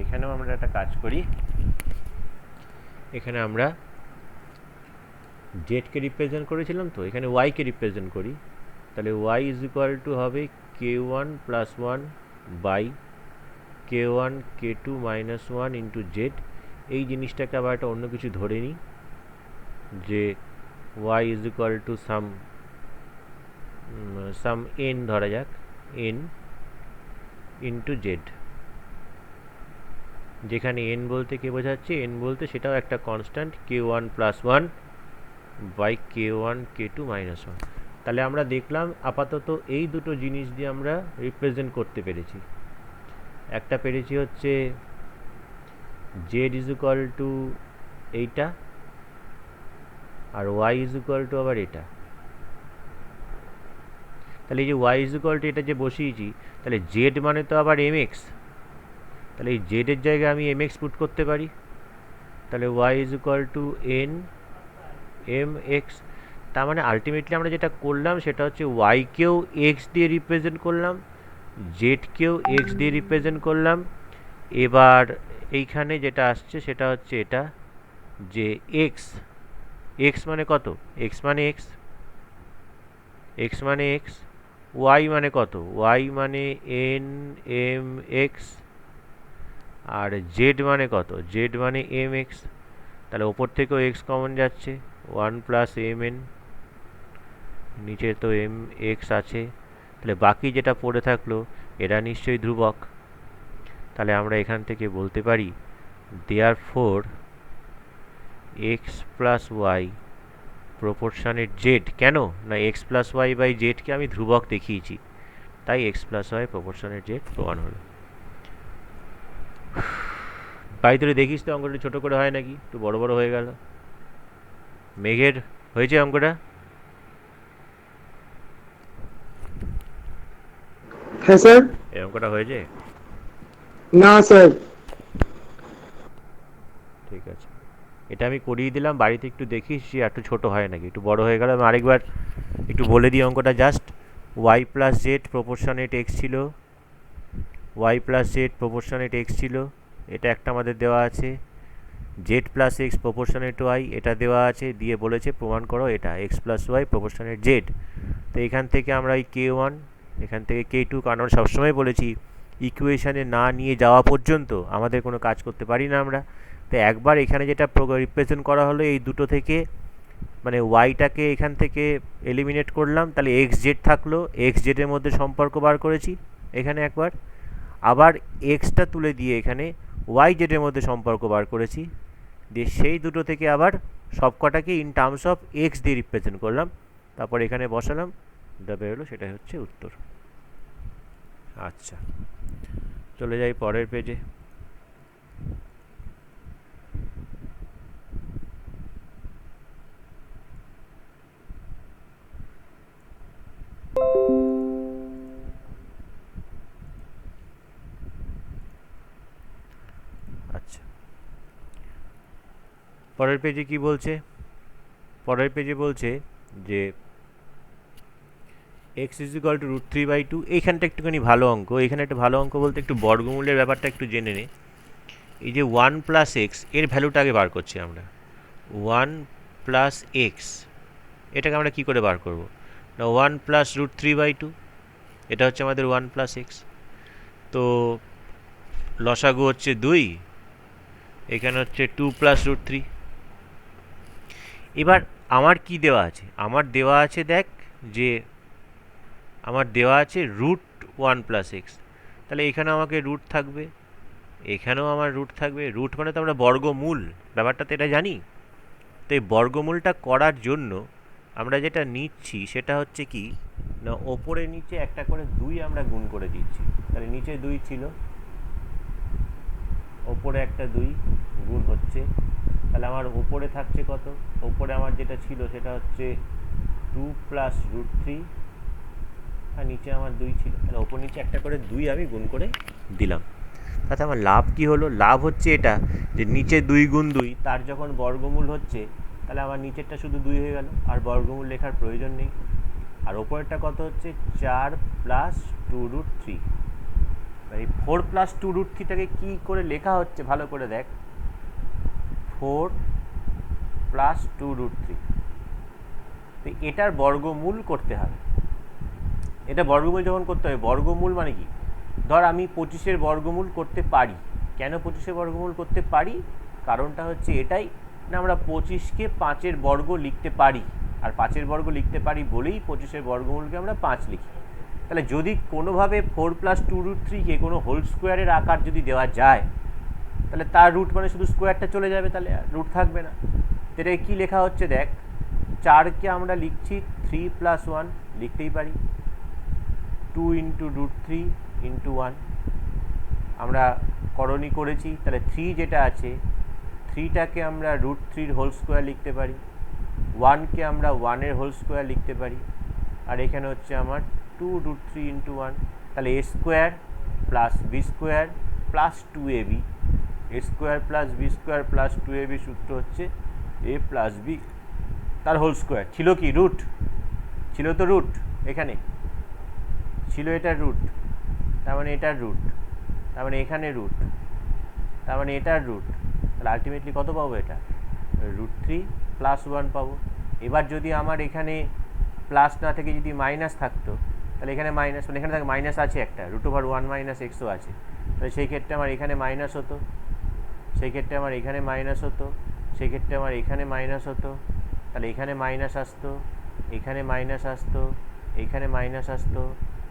এখানেও আমরা একটা কাজ করি, এখানে আমরা জেডকে রিপ্রেজেন্ট করেছিলাম, তো এখানে ওয়াইকে রিপ্রেজেন্ট করি। তাহলে ওয়াই ইজ ইকুয়াল টু হবে k one plus one by k one k two minus one into z. এই জিনিসটাকে আবার একটা অন্য কিছু ধরে নিই, যে y is equal to some n ধরা যাক, এন ইন্টু জেড, যেখানে এন বলতে কে বোঝাচ্ছে, এন বলতে সেটাও একটা constant k one plus one by k one k two minus one. তাহলে আমরা দেখলাম আপাতত এই দুটো জিনিস দিয়ে আমরা রিপ্রেজেন্ট করতে পেরেছি। একটা পেরেছি হচ্ছে জেড ইজ ইকুয়াল টু এইটা, আর ওয়াই ইজ ইকুয়াল টু আবার এটা। তাহলে এই যে ওয়াই ইজ ইকুয়াল টু এটা যে বসিয়েছি, তাহলে জেড মানে তো আবার এম এক্স, তাহলে এই জেডের জায়গায় আমি এম এক্স পুট করতে পারি। তাহলে y is equal to n m x. তার মানে আলটিমেটলি আমরা যেটা করলাম সেটা হচ্ছে ওয়াইকেও এক্স দিয়ে রিপ্রেজেন্ট করলাম, জেডকেও এক্স দিয়ে রিপ্রেজেন্ট করলাম। এবার এইখানে যেটা আসছে সেটা হচ্ছে এটা, যে এক্স, এক্স মানে কত, এক্স মানে এক্স, এক্স মানে এক্স, ওয়াই মানে কত, ওয়াই মানে এন এম এক্স, আর জেড মানে কত, জেড মানে এম এক্স। তাহলে ওপর থেকেও এক্স কমন যাচ্ছে, ওয়ান প্লাস এম এন, নিচে তো এম এক্স আছে। তাহলে বাকি যেটা পড়ে থাকলো এরা নিশ্চয়ই ধ্রুবক। তাহলে আমরা এখান থেকে বলতে পারি therefore x plus y proportionate z. কেন না, এক্স প্লাস ওয়াই বাই জেডকে আমি ধ্রুবক দেখিয়েছি, তাই x plus y proportionate z প্রমাণ হলো। বাড়ি ধরে দেখিস তো অঙ্কটা ছোটো করে হয় নাকি, একটু বড় বড় হয়ে গেল। মেঘের হয়েছে অঙ্কটা? হ্যাঁ স্যার। এই অঙ্কটা হয়েছে? না স্যার। ঠিক আছে, এটা আমি করিয়ে দিলাম, বাড়িতে একটু দেখিস যে একটু ছোটো হয় নাকি, একটু বড় হয়ে গেল। আমি আরেকবার একটু বলে দিই অঙ্কটা, just y plus z proportionate x ছিল, y plus z proportionate x ছিল, এটা একটা আমাদের দেওয়া আছে। Z plus x proportionate y এটা দেওয়া আছে, দিয়ে বলেছে প্রমাণ করো এটা x plus y proportionate z. তো এখান থেকে আমরা এই কে ওয়ান, এখান থেকে কে টু, কারণ আমরা সবসময় বলেছি ইকুয়েশানে না নিয়ে যাওয়া পর্যন্ত আমাদের কোনো কাজ করতে পারি না আমরা। তো একবার এখানে যেটা রিপ্রেজেন্ট করা হলো এই দুটো থেকে, মানে ওয়াইটাকে এখান থেকে এলিমিনেট করলাম, তাহলে এক্স জেড থাকলো, এক্স জেডের মধ্যে সম্পর্ক বার করেছি এখানে একবার, আবার এক্সটা তুলে দিয়ে এখানে ওয়াই জেডের মধ্যে সম্পর্ক বার করেছি, দিয়ে সেই দুটো থেকে আবার সবকটাকে ইন টার্মস অফ এক্স দিয়ে রিপ্রেজেন্ট করলাম, তারপর এখানে বসালাম, যা বেরোলো সেটাই হচ্ছে উত্তর। আচ্ছা, চলে যাই পরের পেজে। আচ্ছা, পরের পেজে কি বলছে? পরের পেজে বলছে যে x is equal to root three by two. এইখানটা একটুখানি ভালো অঙ্ক, এখানে একটা ভালো অঙ্ক বলতে একটু বর্গমূলের ব্যাপারটা একটু জেনে নে। এই যে ওয়ান প্লাস এক্স এর ভ্যালুটা আগে বার করছি আমরা। ওয়ান প্লাস এক্স এটাকে আমরা কী করে বার করব? না one plus root three by two, এটা হচ্ছে আমাদের ওয়ান প্লাস এক্স। তো লসাগু হচ্ছে দুই, এখানে হচ্ছে টু প্লাস রুট থ্রি। এবার আমার কি দেওয়া আছে? আমার দেওয়া আছে, দেখ যে আমার দেওয়া আছে রুট ওয়ান প্লাস এক্স, তাহলে এখানে আমাকে রুট থাকবে, এখানেও আমার রুট থাকবে। রুট মানে তো আমরা বর্গমূল, ব্যাপারটা তো এটা জানি। তো এই বর্গমূলটা করার জন্য আমরা যেটা নিচ্ছি সেটা হচ্ছে কি না ওপরে নিচে একটা করে দুই আমরা গুণ করে দিচ্ছি। তাহলে নিচে দুই ছিল, ওপরে একটা দুই গুণ হচ্ছে, তাহলে আমার ওপরে থাকছে কত? ওপরে আমার যেটা ছিল সেটা হচ্ছে টু প্লাস রুট থ্রি, আর নিচে আমার দুই ছিল, তাহলে ওপর নিচে একটা করে দুই আমি গুণ করে দিলাম। তাতে আমার লাভ কি হলো? লাভ হচ্ছে এটা যে নিচে দুই গুণ দুই, তার যখন বর্গমূল হচ্ছে তাহলে আমার নিচেরটা শুধু দুই হয়ে গেল, আর বর্গমূল লেখার প্রয়োজন নেই। আর ওপরেরটা কত হচ্ছে? চার প্লাস টু রুট থ্রি। এই ফোর প্লাস টু রুট থ্রিটাকে কী করে লেখা হচ্ছে ভালো করে দেখ। Four plus two root three, তো এটার বর্গমূল করতে হবে। এটা বর্গমূল যখন করতে হবে, বর্গমূল মানে কি? ধর আমি 25-এর বর্গমূল করতে পারি। কেন 25-এর বর্গমূল করতে পারি? কারণটা হচ্ছে এটাই না, আমরা 25-কে 5-এর বর্গ লিখতে পারি, আর 5-এর বর্গ লিখতে পারি বলেই 25-এর বর্গমূলকে আমরা 5 লিখি। তাহলে যদি কোনোভাবে ফোর প্লাস টু রুট থ্রিকে কোনো হোল স্কোয়ারের আকার যদি দেওয়া যায়, তাহলে তার রুট মানে শুধু স্কোয়ারটা চলে যাবে, তাহলে রুট থাকবে না। এটাকে কী লেখা হচ্ছে দেখ, 4কে আমরা লিখছি 3 প্লাস 1 লিখতেই পারি, 2 ইন্টু রুট থ্রি ইন্টু 1 আমরা করণী করেছি। তাহলে 3 যেটা আছে, 3টাকে আমরা রুট থ্রির হোল স্কোয়ার লিখতে পারি, 1কে আমরা 1-এর হোল স্কোয়ার লিখতে পারি, আর এখানে হচ্ছে আমার 2 রুট থ্রি ইন্টু 1। তাহলে a square plus b square plus 2ab, a square plus b square plus 2ab সূত্র হচ্ছে এ প্লাস বি তার হোল স্কোয়ার। ছিল কি? রুট ছিল, তো রুট এখানে ছিল, এটার রুট, তার মানে এটার রুট, তার মানে এখানে রুট, তার মানে এটার রুট। তাহলে আলটিমেটলি কত পাবো? এটা রুট থ্রি প্লাস 1 পাবো। এবার যদি আমার এখানে প্লাস না থেকে যদি মাইনাস থাকতো, তাহলে এখানে মাইনাস, মানে এখানে মাইনাস আছে একটা, রুট ওভার 1 মাইনাস এক্সও আছে, তাহলে সেই ক্ষেত্রে আমার এখানে মাইনাস হতো, সেই ক্ষেত্রে আমার এখানে মাইনাস হতো, সেই ক্ষেত্রে আমার এখানে মাইনাস হতো, তাহলে এখানে মাইনাস আসতো, এখানে মাইনাস আসতো, এখানে মাইনাস আসতো,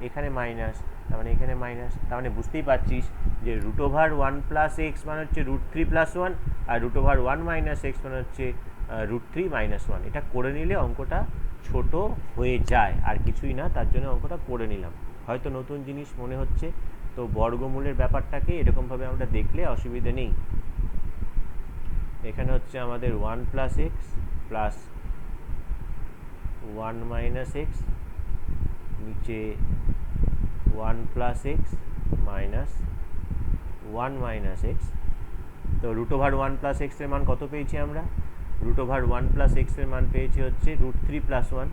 এখানে মাইনাস, তার মানে এখানে মাইনাস। তার মানে বুঝতেই পারছিস যে রুট ওভার 1 প্লাস এক্স মানে হচ্ছে রুট থ্রি প্লাস 1, আর রুট ওভার 1 মাইনাস এক্স মানে হচ্ছে রুট থ্রি মাইনাস 1। এটা করে নিলে অঙ্কটা ছোট হয়ে যায়, আর কিছুই না, তার জন্য অঙ্কটা করে নিলাম। হয়তো নতুন জিনিস মনে হচ্ছে, তো বর্গমূলের ব্যাপারটাকে এরকমভাবে আমরা দেখলে অসুবিধে নেই। এখানে হচ্ছে আমাদের 1 plus x plus 1 minus x, নিচে 1 plus x minus 1 minus x. তো রুট ওভার 1 প্লাস এক্সের মান কত পেয়েছি আমরা? রুট ওভার 1 প্লাস এক্সের মান পেয়েছি হচ্ছে রুট থ্রি প্লাস 1,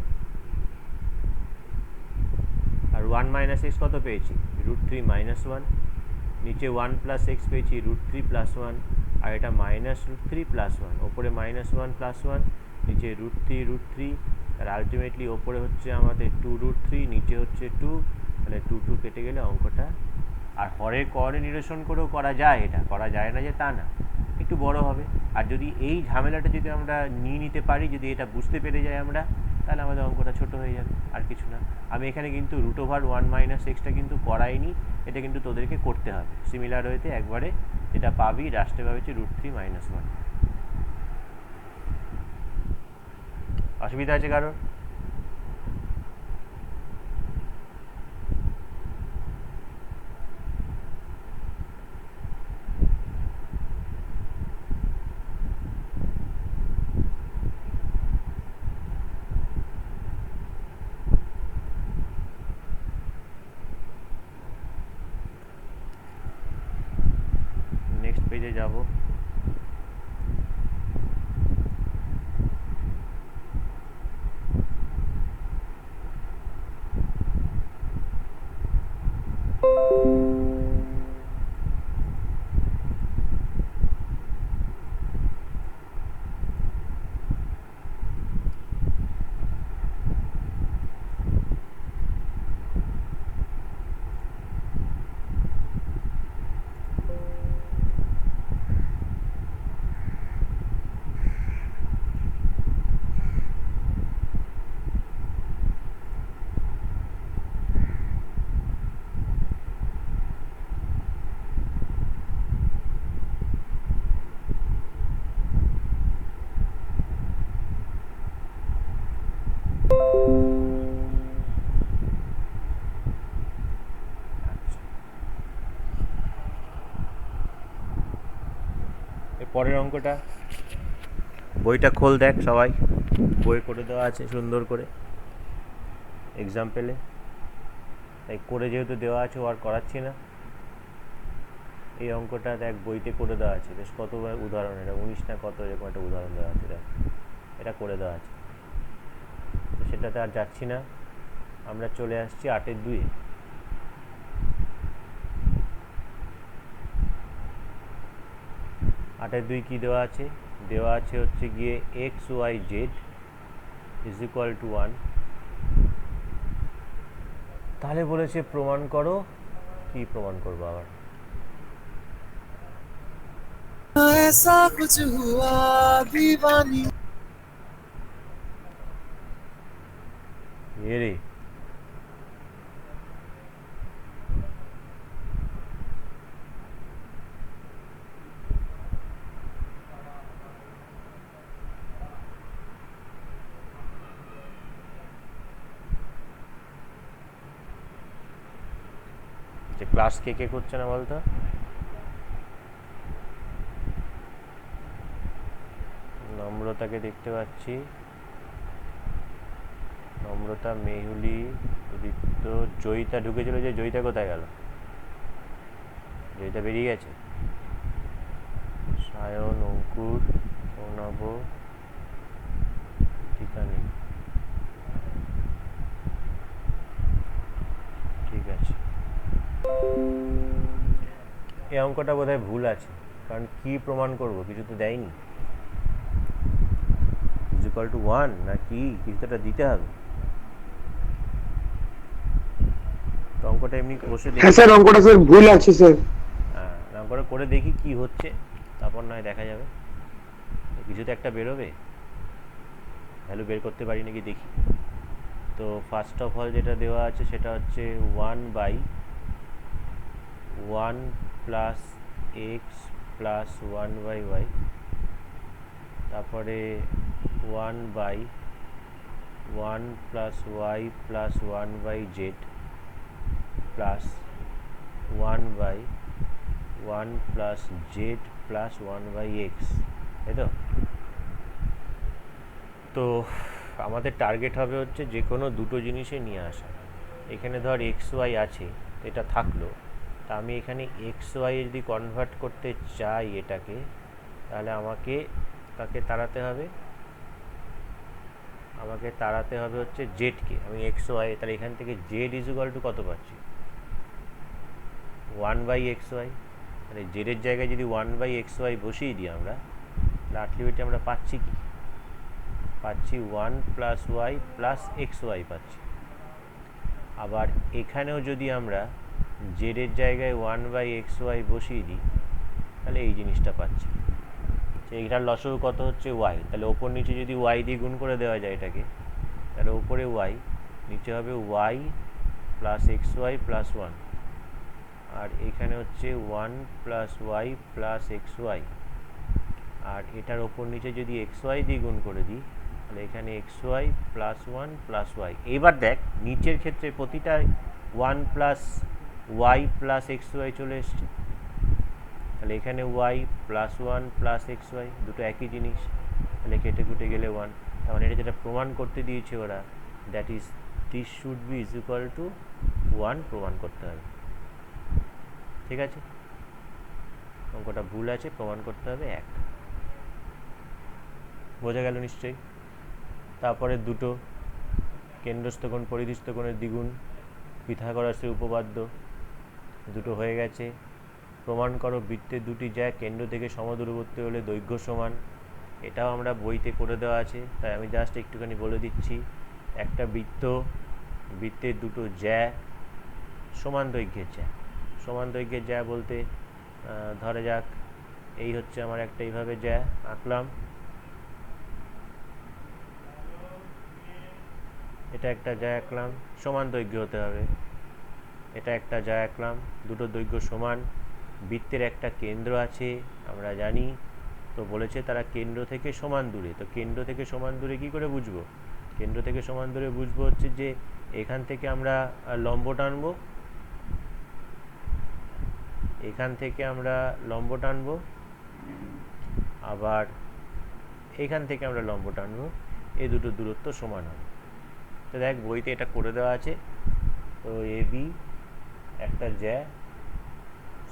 আর 1 মাইনাস এক্স কত পেয়েছি? Root three minus 1। নিচে 1 প্লাস এক্স পেয়েছি রুট থ্রি প্লাস 1, আর এটা মাইনাস রুট থ্রি প্লাস 1, ওপরে মাইনাস 1 প্লাস 1, নিচে রুট থ্রি, আর আলটিমেটলি ওপরে হচ্ছে আমাদের 2 রুট থ্রি, নিচে হচ্ছে 2, তাহলে 2 কেটে গেলে অঙ্কটা। আর হরের করে নিরসন করেও করা যায়, এটা করা যায় না যে তা না, একটু বড় হবে। আর যদি এই ঝামেলাটা যদি আমরা নিয়ে নিতে পারি, যদি এটা বুঝতে পেরে যাই আমরা, তাহলে আমাদের অঙ্কটা ছোট হয়ে যাবে, আর কিছু না। আমি এখানে কিন্তু রুট ওভার 1 মাইনাস এক্সটা কিন্তু করাইনি, এটা কিন্তু তোদেরকে করতে হবে। সিমিলার ওয়েতে একবারে যেটা পাবি লাস্টে পাবেছি রুট থ্রি মাইনাস 1। অসুবিধা আছে কারোর? নেক্সট পেজে যাব। পরের অঙ্কটা, বইটা খোল দেখ সবাই, বই করে দেওয়া আছে সুন্দর করে এক্সাম্পেলে, তাই করে যেহেতু দেওয়া আছে ও আর করাচ্ছি না। এই অঙ্কটা দেখ বইতে করে দেওয়া আছে, বেশ কত উদাহরণ, এটা 19 না কত এরকম একটা উদাহরণ দেওয়া আছে, দেখ এটা করে দেওয়া আছে, সেটাতে আর যাচ্ছি না। আমরা চলে আসছি 8-এর 2-এ। আটের 2 কি দেওয়া আছে? দেওয়া আছে হচ্ছে গিয়ে x y z is equal to 1। তাহলে বলেছে প্রমাণ করো। কি প্রমাণ করবো আবার? ऐसा कुछ हुआ दीवानी। ये रे ক্লাস কে কে করছে না বলতো? নম্রতাকে দেখতে পাচ্ছি, নম্রতা, মেহুলি, উদিত্য, জয়িতা ঢুকেছিল, যে জয়িতা কোথায় গেল? জয়িতা বেরিয়ে গেছে। সায়ন, অঙ্কুর, অনব, টিকা নেই, ঠিক আছে। এই অঙ্কটা বোধহয় ভুল আছে, কারণ কি প্রমাণ করব, কিছু তো দেয়নি। ইজ ইকুয়াল টু 1 না কি, কিছু তো দিতে হবে। তো অঙ্কটা এমনি বসে দেখি। হ্যাঁ স্যার, অঙ্কটা স্যার ভুল আছে স্যার। হ্যাঁ, অঙ্কটা করে দেখি কি হচ্ছে, তারপর নয় দেখা যাবে। কিছু তো একটা বেরোবে, ভ্যালু বের করতে পারি নাকি দেখি। তো ফার্স্ট অফ অল যেটা দেওয়া আছে সেটা হচ্ছে 1/1 প্লাস এক্স প্লাস 1/y, তারপরে 1/1 plus y plus 1/z plus 1/1 plus z plus 1/x, তাই তো? তো আমাদের টার্গেট হবে হচ্ছে যে কোনো দুটো জিনিসে নিয়ে আসা। এখানে ধর এক্স ওয়াই আছে, এটা থাকলো, তা আমি এখানে এক্স ওয়াই যদি কনভার্ট করতে চাই এটাকে, তাহলে আমাকে তাকে তাড়াতে হবে, হচ্ছে জেডকে। আমি এক্স ওয়াই, তাহলে এখান থেকে জেড ইজ ইকুয়াল টু কত পাচ্ছি? 1/xy। মানে জেডের জায়গায় যদি 1/xy বসিয়ে দিই আমরা, তাহলে আলটিমেটলি আমরা পাচ্ছি কি? পাচ্ছি 1 plus y plus x y পাচ্ছি। আবার এখানেও যদি আমরা জেডের জায়গায় 1/xy বসিয়ে দিই, তাহলে এই জিনিসটা পাচ্ছি। এইটার লসগু কত হচ্ছে? ওয়াই। তাহলে ওপর নিচে যদি ওয়াই দিয়ে গুণ করে দেওয়া যায় এটাকে, তাহলে ওপরে ওয়াই, নিচে হবে y plus x y plus 1, আর এখানে হচ্ছে 1 plus y plus x y, আর এটার ওপর নিচে যদি এক্স ওয়াই দিয়ে গুণ করে দিই, তাহলে এখানে x y plus 1 plus y. এইবার দেখ নিচের ক্ষেত্রে প্রতিটা 1 plus y plus x y চলে এসছে, তাহলে এখানে y plus 1 plus x y, দুটো একই জিনিস, তাহলে কেটে কুটে গেলে 1। তার মানে এটা যেটা প্রমাণ করতে দিয়েছে ওরা, that is this should be is equal to 1 প্রমাণ করতে হবে। ঠিক আছে, অঙ্কটা ভুল আছে, প্রমাণ করতে হবে 1। বোঝা গেল নিশ্চয়ই। তারপরে দুটো কেন্দ্রস্থ কোণ পরিধিস্থ কোণের দ্বিগুণ, পিথাগোরাসের উপপাদ্য, দুটো হয়ে গেছে। প্রমাণ করো বৃত্তের দুটি জ্যা কেন্দ্র থেকে সমদূরবর্তী হলে দৈর্ঘ্য সমান। এটাও আমরা বইতে করে দেওয়া আছে, তাই আমি জাস্ট একটুখানি বলে দিচ্ছি। একটা বৃত্তের দুটো জ্যা সমান দৈর্ঘ্যের জ্যা। সমান দৈর্ঘ্যের জ্যা বলতে ধরা যাক এই হচ্ছে আমার একটা এইভাবে জ্যা আঁকলাম, এটা একটা জ্যা আঁকলাম, সমান দৈর্ঘ্য হতে হবে। এটা একটা জ্যা আঁকলাম, দুটো দৈর্ঘ্য সমান। বৃত্তের একটা কেন্দ্র আছে আমরা জানি, তো বলেছে তারা কেন্দ্র থেকে সমান দূরে। তো কেন্দ্র থেকে সমান দূরে কী করে বুঝবো? কেন্দ্র থেকে সমান দূরে বুঝবো হচ্ছে যে এখান থেকে আমরা লম্ব টানবো, এখান থেকে আমরা লম্ব টানবো, আবার এখান থেকে আমরা লম্ব টানবো, এই দুটো দূরত্ব সমান হবে। তো দেখ বইতে এটা করে দেওয়া আছে। তো এবি একটা জ্যা,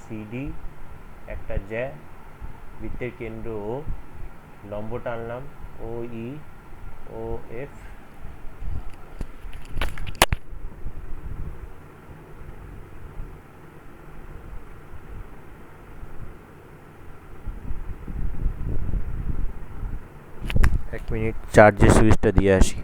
সিডি একটা জ্যা, বৃত্তের কেন্দ্র ও, লম্ব টানলাম ও ই ও এফ, এক মিনিট চার্জের সুইচটা দিয়ে আসি।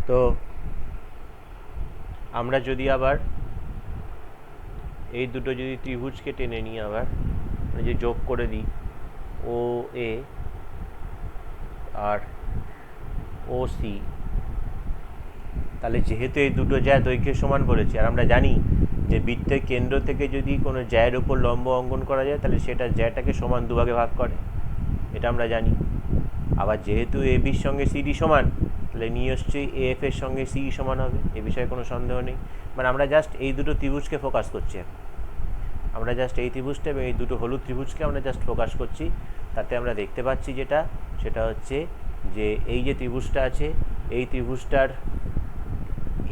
তো আমরা যদি আবার এই দুটো যদি ত্রিভুজকে টেনে নিই, আবার যে যোগ করে দিই ও এ আর ও সি, তাহলে যেহেতু এই দুটো জ্যা দৈর্ঘ্যের সমান বলেছে, আর আমরা জানি যে বৃত্তের কেন্দ্র থেকে যদি কোনো জ্যায়ের ওপর লম্ব অঙ্কন করা যায় তাহলে সেটা জ্যাটাকে সমান দুভাগে ভাগ করে, এটা আমরা জানি। আবার যেহেতু এ বির সঙ্গে সিডি সমান, তাহলে নিশ্চয়ই এএফ এর সঙ্গে সি সমান হবে, এ বিষয়ে কোনো সন্দেহ নেই। মানে আমরা জাস্ট এই দুটো ত্রিভুজকে ফোকাস করছি, আমরা জাস্ট এই ত্রিভুজটা এবং এই দুটো হলুদ ত্রিভুজকে আমরা জাস্ট ফোকাস করছি। তাতে আমরা দেখতে পাচ্ছি যেটা, সেটা হচ্ছে যে এই যে ত্রিভুজটা আছে, এই ত্রিভুজটার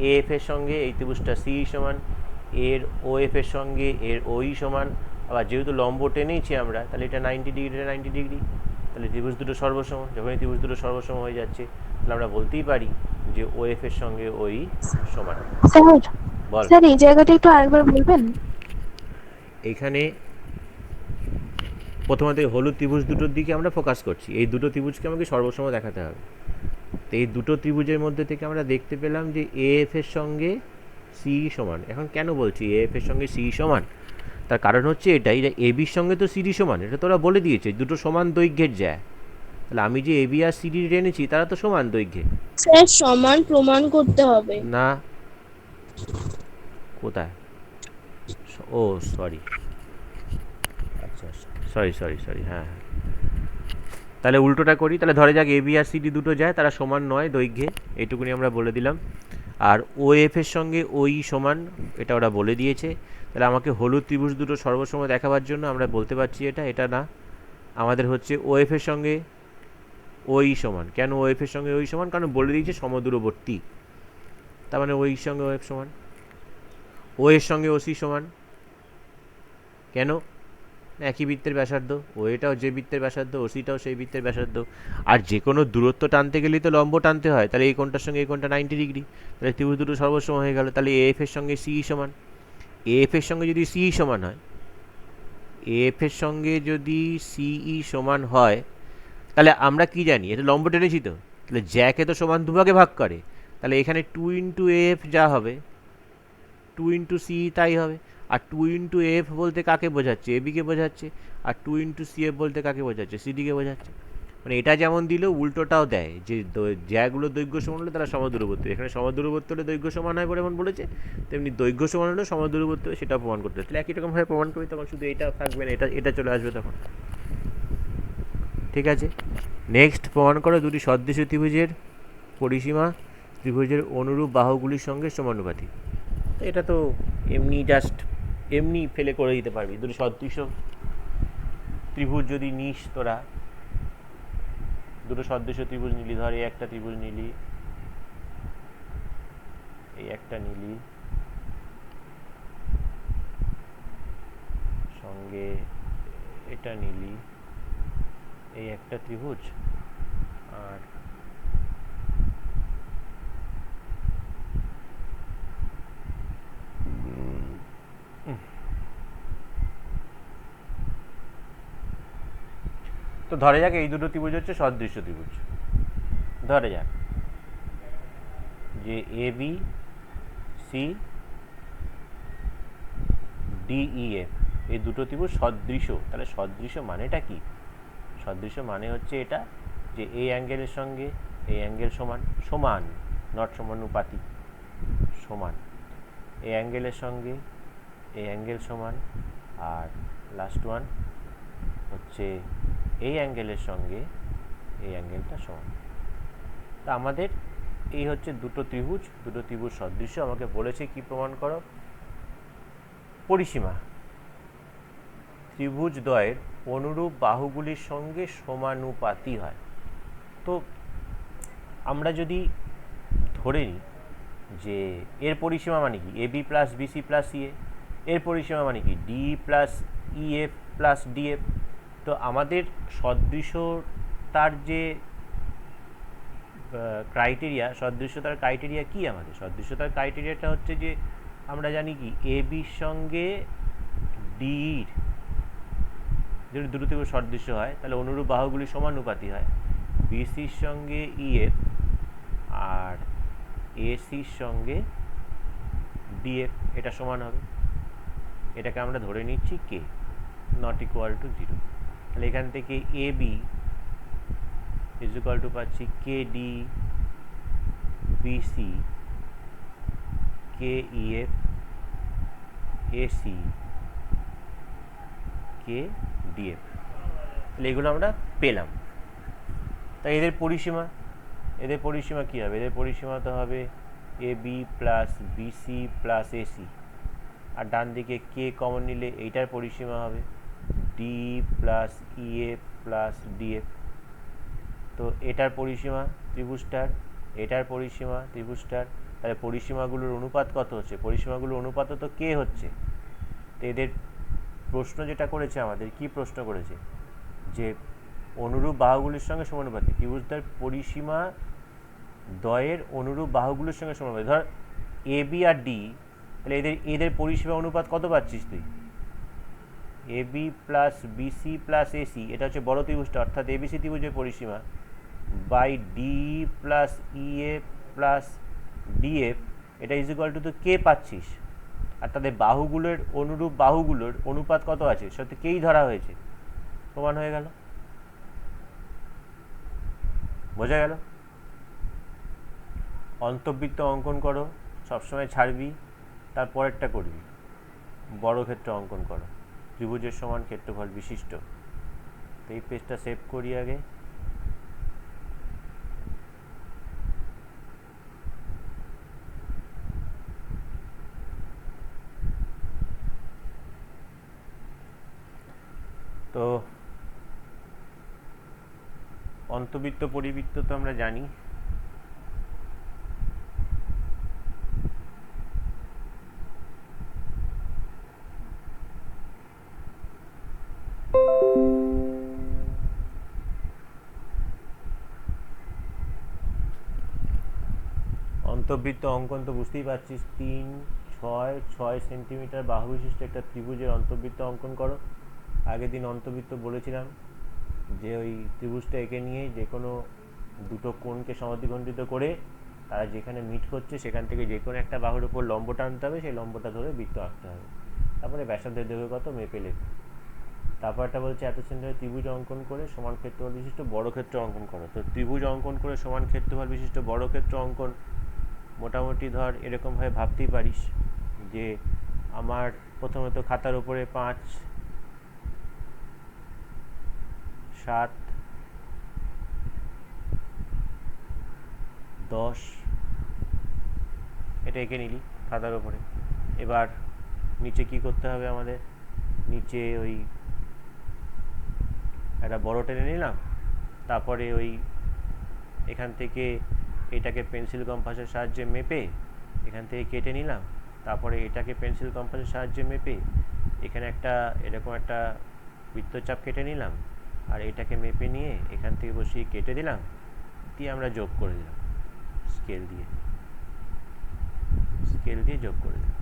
এএফ এর সঙ্গে এই ত্রিভুজটা সি সমান, এর ও এফ এর সঙ্গে এর ওই সমান। আবার যেহেতু লম্ব টেনেইছি আমরা, তাহলে এটা 90 ডিগ্রি, 90 ডিগ্রি, তাহলে ত্রিভুজ দুটো সর্বসম। যখন এই ত্রিভুজ দুটো সর্বসম হয়ে যাচ্ছে, তাহলে আমরা বলতেই পারি যে ও এফ এর সঙ্গে ওই সমান। বল স্যার এই জায়গাটা একটু আরেকবার বলবেন? এইখানে প্রথমত হলুদ ত্রিভুজ দুটোর দিকে আমরা ফোকাস করছি, এই দুটো ত্রিভুজকে আমাকে সর্বসম দেখাতে হবে। তো এই দুটো ত্রিভুজের মধ্যে থেকে আমরা দেখতে পেলাম যে এএফ এর সঙ্গে সি সমান। এখন কেন বলছি এএফ এর সঙ্গে সি সমান? তার কারণ হচ্ছে এটাই, এ বির সঙ্গে তো সিডি সমান, এটা তোরা বলে দিয়েছে দুটো সমান দৈর্ঘ্যের জ্যা। তাহলে আমি যে এবি আর সিডি টেনেছি তারা তো সমান দৈর্ঘ্যে। স্যার সমান প্রমাণ করতে হবে না, কোথায়? ও সরি, আচ্ছা সরি, হ্যাঁ। তাহলে উল্টোটা করি, তাহলে ধরে যাক এবি আর সিডি দুটো যায়, তারা সমান নয় দৈর্ঘ্যে, এইটুকুনি আমরা বলে দিলাম। আর ও এফ এর সঙ্গে ওই সমান, এটা ওরা বলে দিয়েছে। তাহলে আমাকে হলুদ ত্রিভুজ দুটো সর্বসম দেখাবার জন্য আমরা বলতে পারছি এটা না, আমাদের হচ্ছে ও এফ এর সঙ্গে ওই সমান। কেন ও এফ এর সঙ্গে ওই সমান? কারণ বলে দিয়েছে সমদূরবর্তী, তার মানে ওই সঙ্গে ও এফ সমান। ও এর সঙ্গে ওসি সমান, কেন? একই বৃত্তের ব্যাসার্ধ, ও এটাও যে বৃত্তের ব্যাসার্ধ, ওসিটাও সেই বৃত্তের ব্যাসার্ধ। আর যে কোনো দূরত্ব টানতে গেলেই তো লম্ব টানতে হয়, তাহলে এই কোণটার সঙ্গে এই কোণটা 90 ডিগ্রি, তাহলে ত্রিভুজ দুটো সর্বসম হয়ে গেল। তাহলে এএফ এর সঙ্গে সি সমান, এএফ এর সঙ্গে যদি সি সমান হয়, এএফ এর সঙ্গে যদি সিই সমান হয়, তাহলে আমরা কি জানি? এটা লম্ব টেনেছি তো, তাহলে জ্যাকে তো সমান দুভাগে ভাগ করে, তাহলে এখানে 2 ইন্টু এফ যা হবে 2 ইন্টু সি তাই হবে। আর 2 ইন্টু এফ বলতে কাকে বোঝাচ্ছে? এবিকে বোঝাচ্ছে। আর 2 ইন্টু সি এফ বলতে কাকে বোঝাচ্ছে? সিডিকে বোঝাচ্ছে। মানে এটা যেমন দিল উল্টোটাও দেয়, যে জ্যাগুলো দৈর্ঘ্য সমান হলে তারা সমদূরবর্তী। এখানে সমদূরবর্তী হলে দৈর্ঘ্য সমান হয় বলে এমন বলেছে, তেমনি দৈর্ঘ্য সমান হলে সমদূরবর্তী হলে সেটা প্রমাণ করতে হবে। তাহলে একই রকমভাবে প্রমাণ করি, তখন শুধু এটা থাকবে না, এটা চলে আসবে তখন। ঠিক আছে, নেক্সট প্রমাণ করো দুটি সদৃশ ত্রিভুজের পরিসীমা ত্রিভুজের অনুরূপ বাহুগুলির সঙ্গে সমানুপাতিক। তো এটা তো এমনি জাস্ট এমনি ফেলে করে দিতে পারবি। দুটো সদৃশ ত্রিভুজ যদি নিস তোরা, দুটো সদৃশ ত্রিভুজ নিলি, ধর এই একটা ত্রিভুজ নিলি, এই একটা নিলি, সঙ্গে এটা নিলি, এই একটা ত্রিভুজ, আর তো ধরে যাক এই দুটো ত্রিভুজ হচ্ছে সদৃশ্য ত্রিভুজ। ধরে যাক যে A B C D E F এই দুটো ত্রিভুজ সদৃশ। তাহলে সদৃশ মানেটা কি? সদৃশ মানে হচ্ছে এটা যে এই অ্যাঙ্গেলের সঙ্গে এই অ্যাঙ্গেল সমান, সমান নট সমানুপাতিক, সমান। এই অ্যাঙ্গেলের সঙ্গে এই অ্যাঙ্গেল সমান, আর লাস্ট ওয়ান হচ্ছে এই অ্যাঙ্গেলের সঙ্গে এই অ্যাঙ্গেলটা সমান। তা আমাদের এই হচ্ছে দুটো ত্রিভুজ, দুটো ত্রিভুজ সদৃশ্য। আমাকে বলেছে কি প্রমাণ করো? পরিসীমা ত্রিভুজ দ্বয়ের অনুরূপ বাহুগুলির সঙ্গে সমানুপাতি হয়। তো আমরা যদি ধরে নিই যে এর পরিসীমা মানে কি এ বি প্লাস বিসি প্লাস ইএ, এর পরিসীমা মানে কি D plus EF plus DF. তো আমাদের সদৃশতার যে ক্রাইটেরিয়া, সদৃশ্যতার ক্রাইটেরিয়া কি? আমাদের সদৃশ্যতার ক্রাইটেরিয়াটা হচ্ছে যে আমরা জানি কি এ বির সঙ্গে ডির যদি দুটো ত্রিভুজ সদৃশ্য হয় তাহলে অনুরূপ বাহুগুলি সমানুপাতি হয়। বিসির সঙ্গে ইএফ আর এসির সঙ্গে ডিএফ এটা সমান হবে। এটাকে আমরা ধরে নিচ্ছি কে নট ইকুয়াল টু 0। তাহলে এখান থেকে A B is equal to পাচ্ছি কে ডি বিসি কে ইএফ এসি কে ডিএফ। তাহলে এগুলো আমরা পেলাম। তাই এদের পরিসীমা, এদের পরিসীমা কী হবে? এদের পরিসীমা তো হবে A B plus BC plus AC, আর ডান দিকে কে কমন নিলে এইটার পরিসীমা হবে D plus EF plus DF. তো এটার পরিসীমা ত্রিভুজটার, এটার পরিসীমা ত্রিভুজটার। তাহলে পরিসীমাগুলোর অনুপাত কত হচ্ছে? পরিসীমাগুলোর অনুপাত তো কে হচ্ছে। তো এদের প্রশ্ন যেটা করেছে আমাদের, কি প্রশ্ন করেছে? যে অনুরূপ বাহুগুলির সঙ্গে সমানুপাতিক ত্রিভুজটার পরিসীমা দ্বয়ের অনুরূপ বাহুগুলির সঙ্গে সমানুপাতিক। ধর এ বি আর ডি, তাহলে এদের এদের পরিসীমা অনুপাত কত পাচ্ছিস তুই? A B plus BC plus AC, এটা হচ্ছে বড় ত্রিভুজটা, অর্থাৎ এবিসি ত্রিভুজের পরিসীমা, by D plus EF plus DF, এটা ইজ ইকুয়াল টু তো কে পাচ্ছিস। আর তাদের বাহুগুলোর অনুরূপ বাহুগুলোর অনুপাত কত আছে? সেটা কেই ধরা হয়েছে, সমান হয়ে গেল। বোঝা গেল? অন্তবৃত্ত অঙ্কন করো, সবসময় ছাড়বি, তারপরেরটা করবি। বর্গক্ষেত্র অঙ্কন করো, ত্রিভুজের সমান ক্ষেত্রফল বিশিষ্ট। তো এই পেজটা সেভ করি আগে। তো অন্তবৃত্ত পরিবৃত্ত তো আমরা জানি। অন্তবৃত্ত অঙ্কন তো বুঝতেই পারছিস, 3, 6, 6 সেন্টিমিটার বাহু বিশিষ্ট একটা ত্রিভুজের অন্তবৃত্ত অঙ্কন করো। আগের দিন অন্তবৃত্ত বলেছিলাম যে ওই ত্রিভুজটা এঁকে নিয়ে যে কোনো দুটো কোণকে সমদ্বিখণ্ডিত করে তারা যেখানে মিট করছে সেখান থেকে যে কোনো একটা বাহুর উপর লম্ব টানতে হবে, সেই লম্বটা ধরে বৃত্ত আঁকতে হবে। তারপরে ব্যাসার্ধের দৈর্ঘ্য কত মেপে লেখো। তারপরটা বলছে এত সেন্টিমিটার ত্রিভুজ অঙ্কন করে সমান ক্ষেত্রফল বিশিষ্ট বর্গক্ষেত্র অঙ্কন করো। তো ত্রিভুজ অঙ্কন করে সমান ক্ষেত্রফল বিশিষ্ট বর্গক্ষেত্র অঙ্কন মোটামুটি ধর এরকমভাবে ভাবতেই পারিস যে আমার প্রথমত খাতার উপরে 5, 7, 10, এটা এঁকে নিলি খাতার ওপরে। এবার নিচে কি করতে হবে আমাদের, নিচে ওই একটা বড় টেনে নিলাম, তারপরে ওই এখান থেকে এটাকে পেন্সিল কম্পাসের সাহায্যে মেপে এখান থেকে কেটে নিলাম, তারপরে এটাকে পেন্সিল কম্পাসের সাহায্যে মেপে এখানে একটা এরকম একটা বৃত্তচাপ কেটে নিলাম, আর এটাকে মেপে নিয়ে এখান থেকে বসিয়ে কেটে দিলাম, দিয়ে আমরা যোগ করে দিলাম স্কেল দিয়ে যোগ করে দিলাম,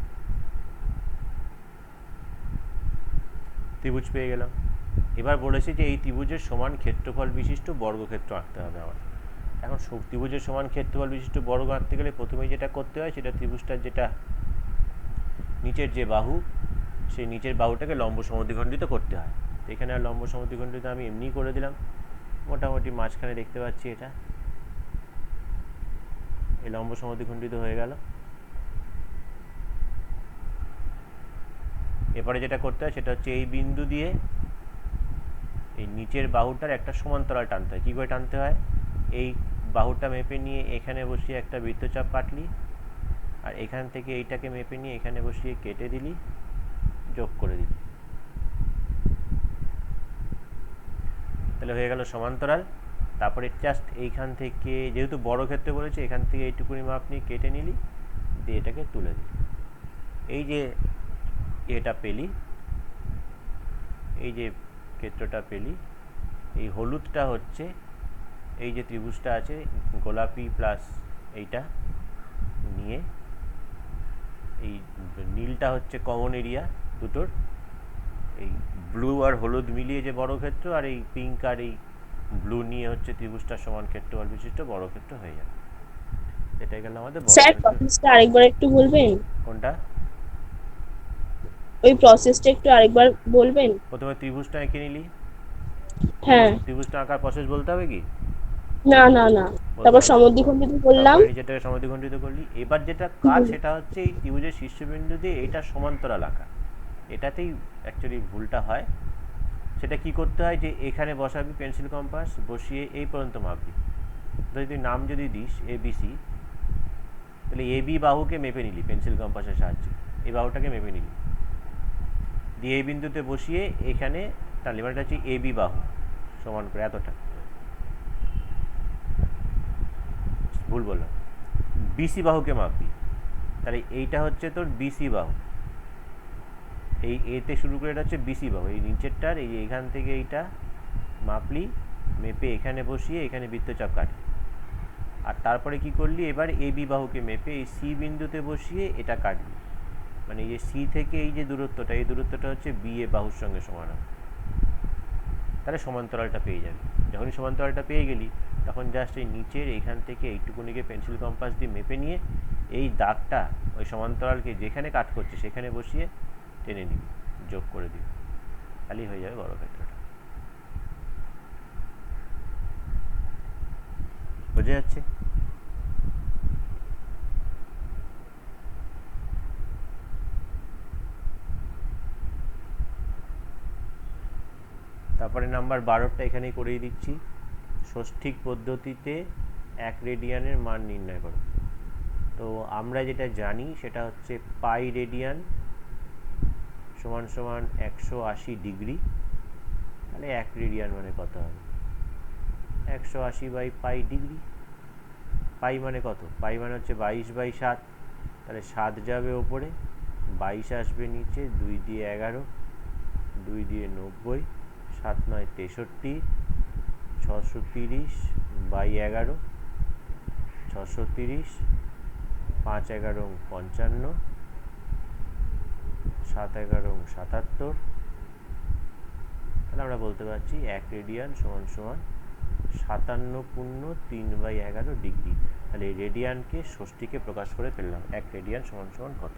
ত্রিভুজ পেয়ে গেলাম। এবার বলেছি যে এই ত্রিভুজের সমান ক্ষেত্রফল বিশিষ্ট বর্গক্ষেত্র আঁকতে হবে আমার। এখন ত্রিভুজের সমান ক্ষেত্রফল বিশিষ্ট বর্গ আঁকতে গেলে প্রথমেই যেটা করতে হয় সেটা ত্রিভুজটার যেটা নিচের যে বাহু, সেই নিচের বাহুটাকে লম্ব সমদ্বিখণ্ডিত করতে হয়। তো এখানে আর লম্ব সমদ্বিখণ্ডিত আমি এমনিই করে দিলাম, মোটামুটি মাঝখানে দেখতে পাচ্ছি এটা, এই লম্ব সমদ্বিখণ্ডিত হয়ে গেল। এরপরে যেটা করতে হয় সেটা হচ্ছে এই বিন্দু দিয়ে এই নিচের বাহুটার একটা সমান্তরাল টানতে হয়। কী করে টানতে হয়, এই বাহুটা মেপে নিয়ে এখানে বসিয়ে একটা বৃত্তচাপ কাটলি, আর এখান থেকে এইটাকে মেপে নিয়ে এখানে বসিয়ে কেটে দিলি, যোগ করে দিলি, তাহলে হয়ে গেল সমান্তরাল। তারপরে জাস্ট এইখান থেকে যেহেতু বড় ক্ষেত্রে বলেছে এখান থেকে এইটুকুনি মাপ নিয়ে কেটে নিলি, দিয়ে এটাকে তুলে দিলি। এই যে এটা পেলি, এই যে ক্ষেত্রটা পেলি, এই হলুদটা হচ্ছে এই যে ত্রিভুজটা আছে গোলাপি প্লাস এইটা নিয়ে, এই নীলটা হচ্ছে কমন এরিয়া দুটোর, এই ব্লু আর হলুদ মিলিয়ে যে বড় ক্ষেত্র, আর এই পিঙ্ক আর এই ব্লু নিয়ে হচ্ছে ত্রিভুজটার সমান ক্ষেত্রফল বিশিষ্ট বড় ক্ষেত্র হয়ে যাবে। এটাই গেল আমাদের বড় স্যার ক্ষেত্র। প্রসেসটা আরেকবার একটু বলবেন? কোনটা? ওই প্রসেসটা একটু আরেকবার বলবেন? প্রথমে ত্রিভুজটা এঁকে নিলি, হ্যাঁ। ত্রিভুজটা আঁকার প্রসেস বলতে হবে কি? না না না, তারপর সমদ্বিখণ্ডিত করলাম। তারপরে নিচেরটাকে সমদ্বিখণ্ডিত করলি। এবার যেটা কাজ হুম। সেটা হচ্ছে এই ত্রিভুজের শীর্ষবিন্দু দিয়ে এটা সমান্তরাল আঁকা। এটাতেই অ্যাকচুয়ালি ভুলটা হয়। সেটা কি করতে হয়, যে এখানে বসাবি পেন্সিল কম্পাস, বসিয়ে এই পর্যন্ত মাপবি। যদি নাম যদি দিস এবিসি, তাহলে এবি বাহুকে মেপে নিলি পেন্সিল কম্পাসের সাহায্যে, এই বাহুটাকে মেপে নিলি, দিয়ে এই বিন্দুতে বসিয়ে এখানে টানলি, মানে এটা হচ্ছে এবি বাহু সমান করে এতটা, ভুল বললাম, বিসি বাহুকে মাপবি। তাহলে এইটা হচ্ছে তোর বিসি বাহু, এই এতে শুরু করে এটা হচ্ছে বিসি বাহু, এই নিচেরটার এই এখান থেকে এইটা মাপলি, মেপে এখানে বসিয়ে এখানে বৃত্তচাপ কাটলি, আর তারপরে কি করলি, এবার এবি বাহুকে মেপে এই সি বিন্দুতে বসিয়ে এটা কাটলি, মানে এই যে সি থেকে এই যে দূরত্বটা, এই দূরত্বটা হচ্ছে বি এ বাহুর সঙ্গে সমান হবে। তাহলে সমান্তরালটা পেয়ে যাবি। যখনই সমান্তরালটা পেয়ে গেলি তখন জাস্ট এই নিচের এইখান থেকে এইটুকুনিকে পেন্সিল কম্পাস দিয়ে মেপে নিয়ে এই দাগটা ওই সমান্তরালকে যেখানে কাট করছে সেখানে বসিয়ে টেনে নিবি, যোগ করে দিবি, তাহলেই হয়ে যাবে বর্গক্ষেত্রটা। বোঝা যাচ্ছে? তারপরে নাম্বার 12টা এখানেই করিয়ে দিচ্ছি। ষষ্ঠিক পদ্ধতিতে 1 রেডিয়ানের মান নির্ণয় করো। তো আমরা যেটা জানি সেটা হচ্ছে পাই রেডিয়ান সমান সমান 180 ডিগ্রি। তাহলে 1 রেডিয়ান মানে কত হবে, 180 বাই পাই ডিগ্রি। পাই মানে কত, পাই মানে হচ্ছে 22/7, তাহলে 7 যাবে ওপরে, 22 আসবে নিচে, 2 দিয়ে 11, 2 দিয়ে 90, 7 9 63, 630 বাই 11, 630, 5 11 55, 7 11 77। তাহলে আমরা বলতে পারছি 1 রেডিয়ান সমান সমান 57.3/11 ডিগ্রি। তাহলে এই রেডিয়ানকে ষষ্ঠীকে প্রকাশ করে ফেললাম, 1 রেডিয়ান সমান সমান কত।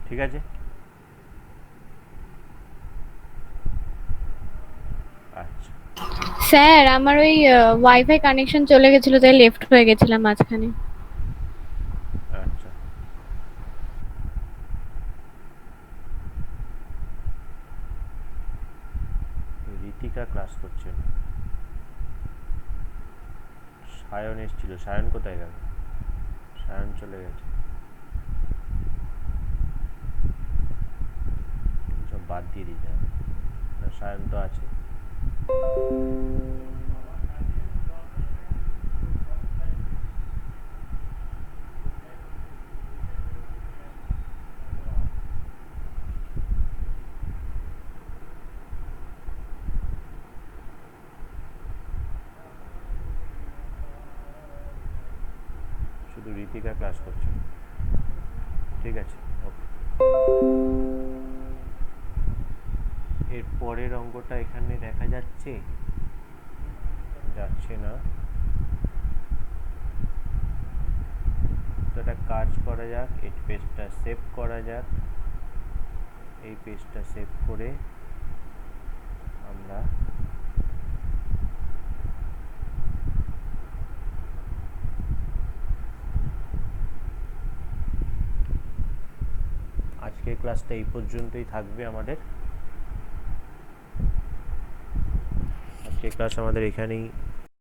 ঠিক আছে? আচ্ছা, স্যার আমার ওই ওয়াইফাই কানেকশন চলে গেছিল, তাই লেফট হয়ে গেছিলাম মাঝখানে। আচ্ছা। ঋতিকা ক্লাস করছে না। সায়ন এসেছিল, সায়ন কোথায় গেল? সায়ন চলে গেছে। সব বাদ দিয়ে দিতে হবে, আর সায়ন তো আছে। শুধু ঋতিকা ক্লাস করছে, ঠিক আছে, ওকে। এর পরের অঙ্কটা এখানে দেখা যাচ্ছে, যাচ্ছে না, তো একটা কাজ করা যাক, এই পেজটা সেভ করা যাক। এই পেজটা সেভ করে আমরা আজকের ক্লাসটা এই পর্যন্তই থাকবে আমাদের। আজকের ক্লাস আমাদের এখানেই